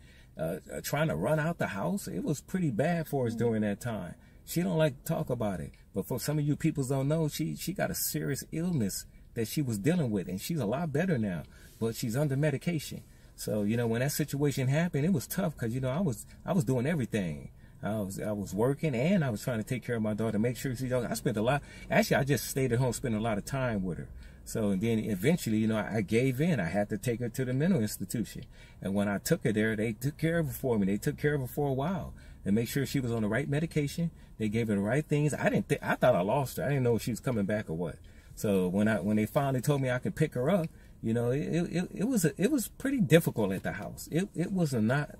trying to run out the house. It was pretty bad for us during that time. She don't like to talk about it. But for some of you people don't know, she got a serious illness that she was dealing with, and she's a lot better now, but she's under medication. So, you know, when that situation happened, it was tough because, you know, I was doing everything. I was working, and I was trying to take care of my daughter, make sure she's okay. I spent a lot. Actually, I just stayed at home, spent a lot of time with her. So, and then eventually, you know, I gave in. I had to take her to the mental institution. And when I took her there, they took care of her for me. They took care of her for a while and make sure she was on the right medication. They gave her the right things. I thought I lost her. I didn't know if she was coming back or what. So when they finally told me I could pick her up, you know, it was pretty difficult at the house. It was not.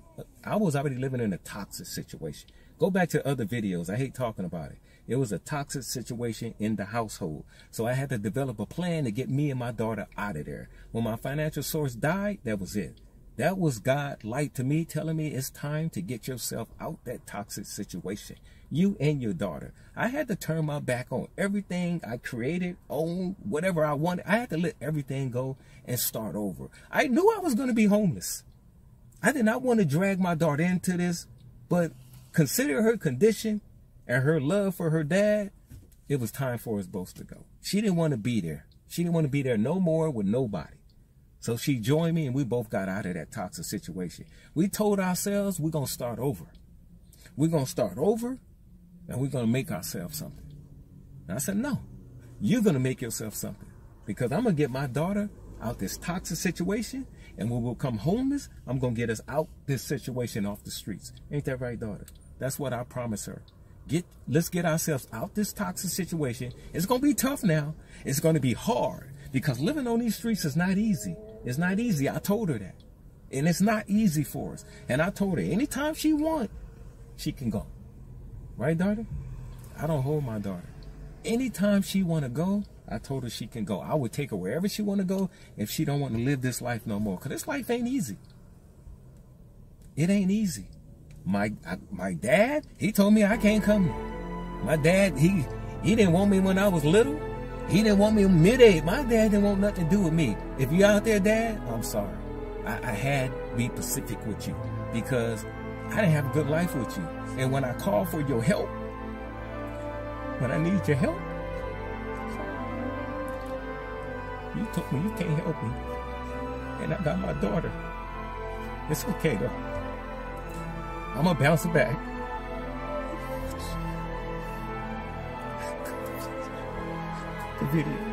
I was already living in a toxic situation. Go back to other videos. I hate talking about it. It was a toxic situation in the household. So I had to develop a plan to get me and my daughter out of there. When my financial source died, that was it. That was God light to me, telling me it's time to get yourself out that toxic situation. You and your daughter. I had to turn my back on everything I created, owned, whatever I wanted. I had to let everything go and start over. I knew I was going to be homeless. I did not want to drag my daughter into this, but consider her condition and her love for her dad, it was time for us both to go. She didn't want to be there. She didn't want to be there no more with nobody. So she joined me, and we both got out of that toxic situation. We told ourselves we're going to start over. We're going to start over, and we're going to make ourselves something. And I said, no, you're going to make yourself something, because I'm going to get my daughter out this toxic situation, and when we'll come homeless, I'm going to get us out this situation off the streets. Ain't that right, daughter? That's what I promised her. Let's get ourselves out this toxic situation. It's going to be tough now. It's going to be hard, because living on these streets is not easy. It's not easy. I told her that. And it's not easy for us. And I told her anytime she wants, she can go. Right, daughter? I don't hold my daughter. Anytime she want to go, I told her she can go. I would take her wherever she want to go if she don't want to live this life no more. Because this life ain't easy. It ain't easy. My dad, he told me I can't come here. My dad, he didn't want me when I was little. He didn't want me mid-age. My dad didn't want nothing to do with me. If you out there, Dad, I'm sorry. I had to be Pacific with you, because I didn't have a good life with you. And when I called for your help, when I need your help, you told me you can't help me. And I got my daughter. It's okay, though. I'm going to bounce it back. The video.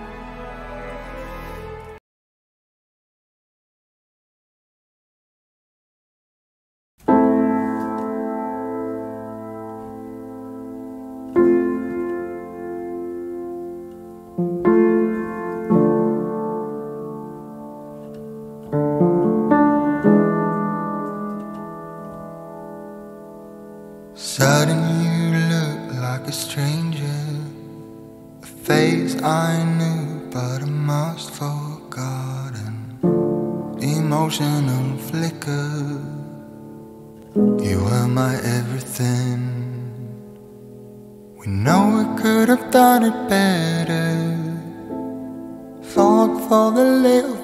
Suddenly you look like a stranger, a face I knew but I must forgotten. Emotional flicker, you were my everything. We know we could have done it better. Fought for the little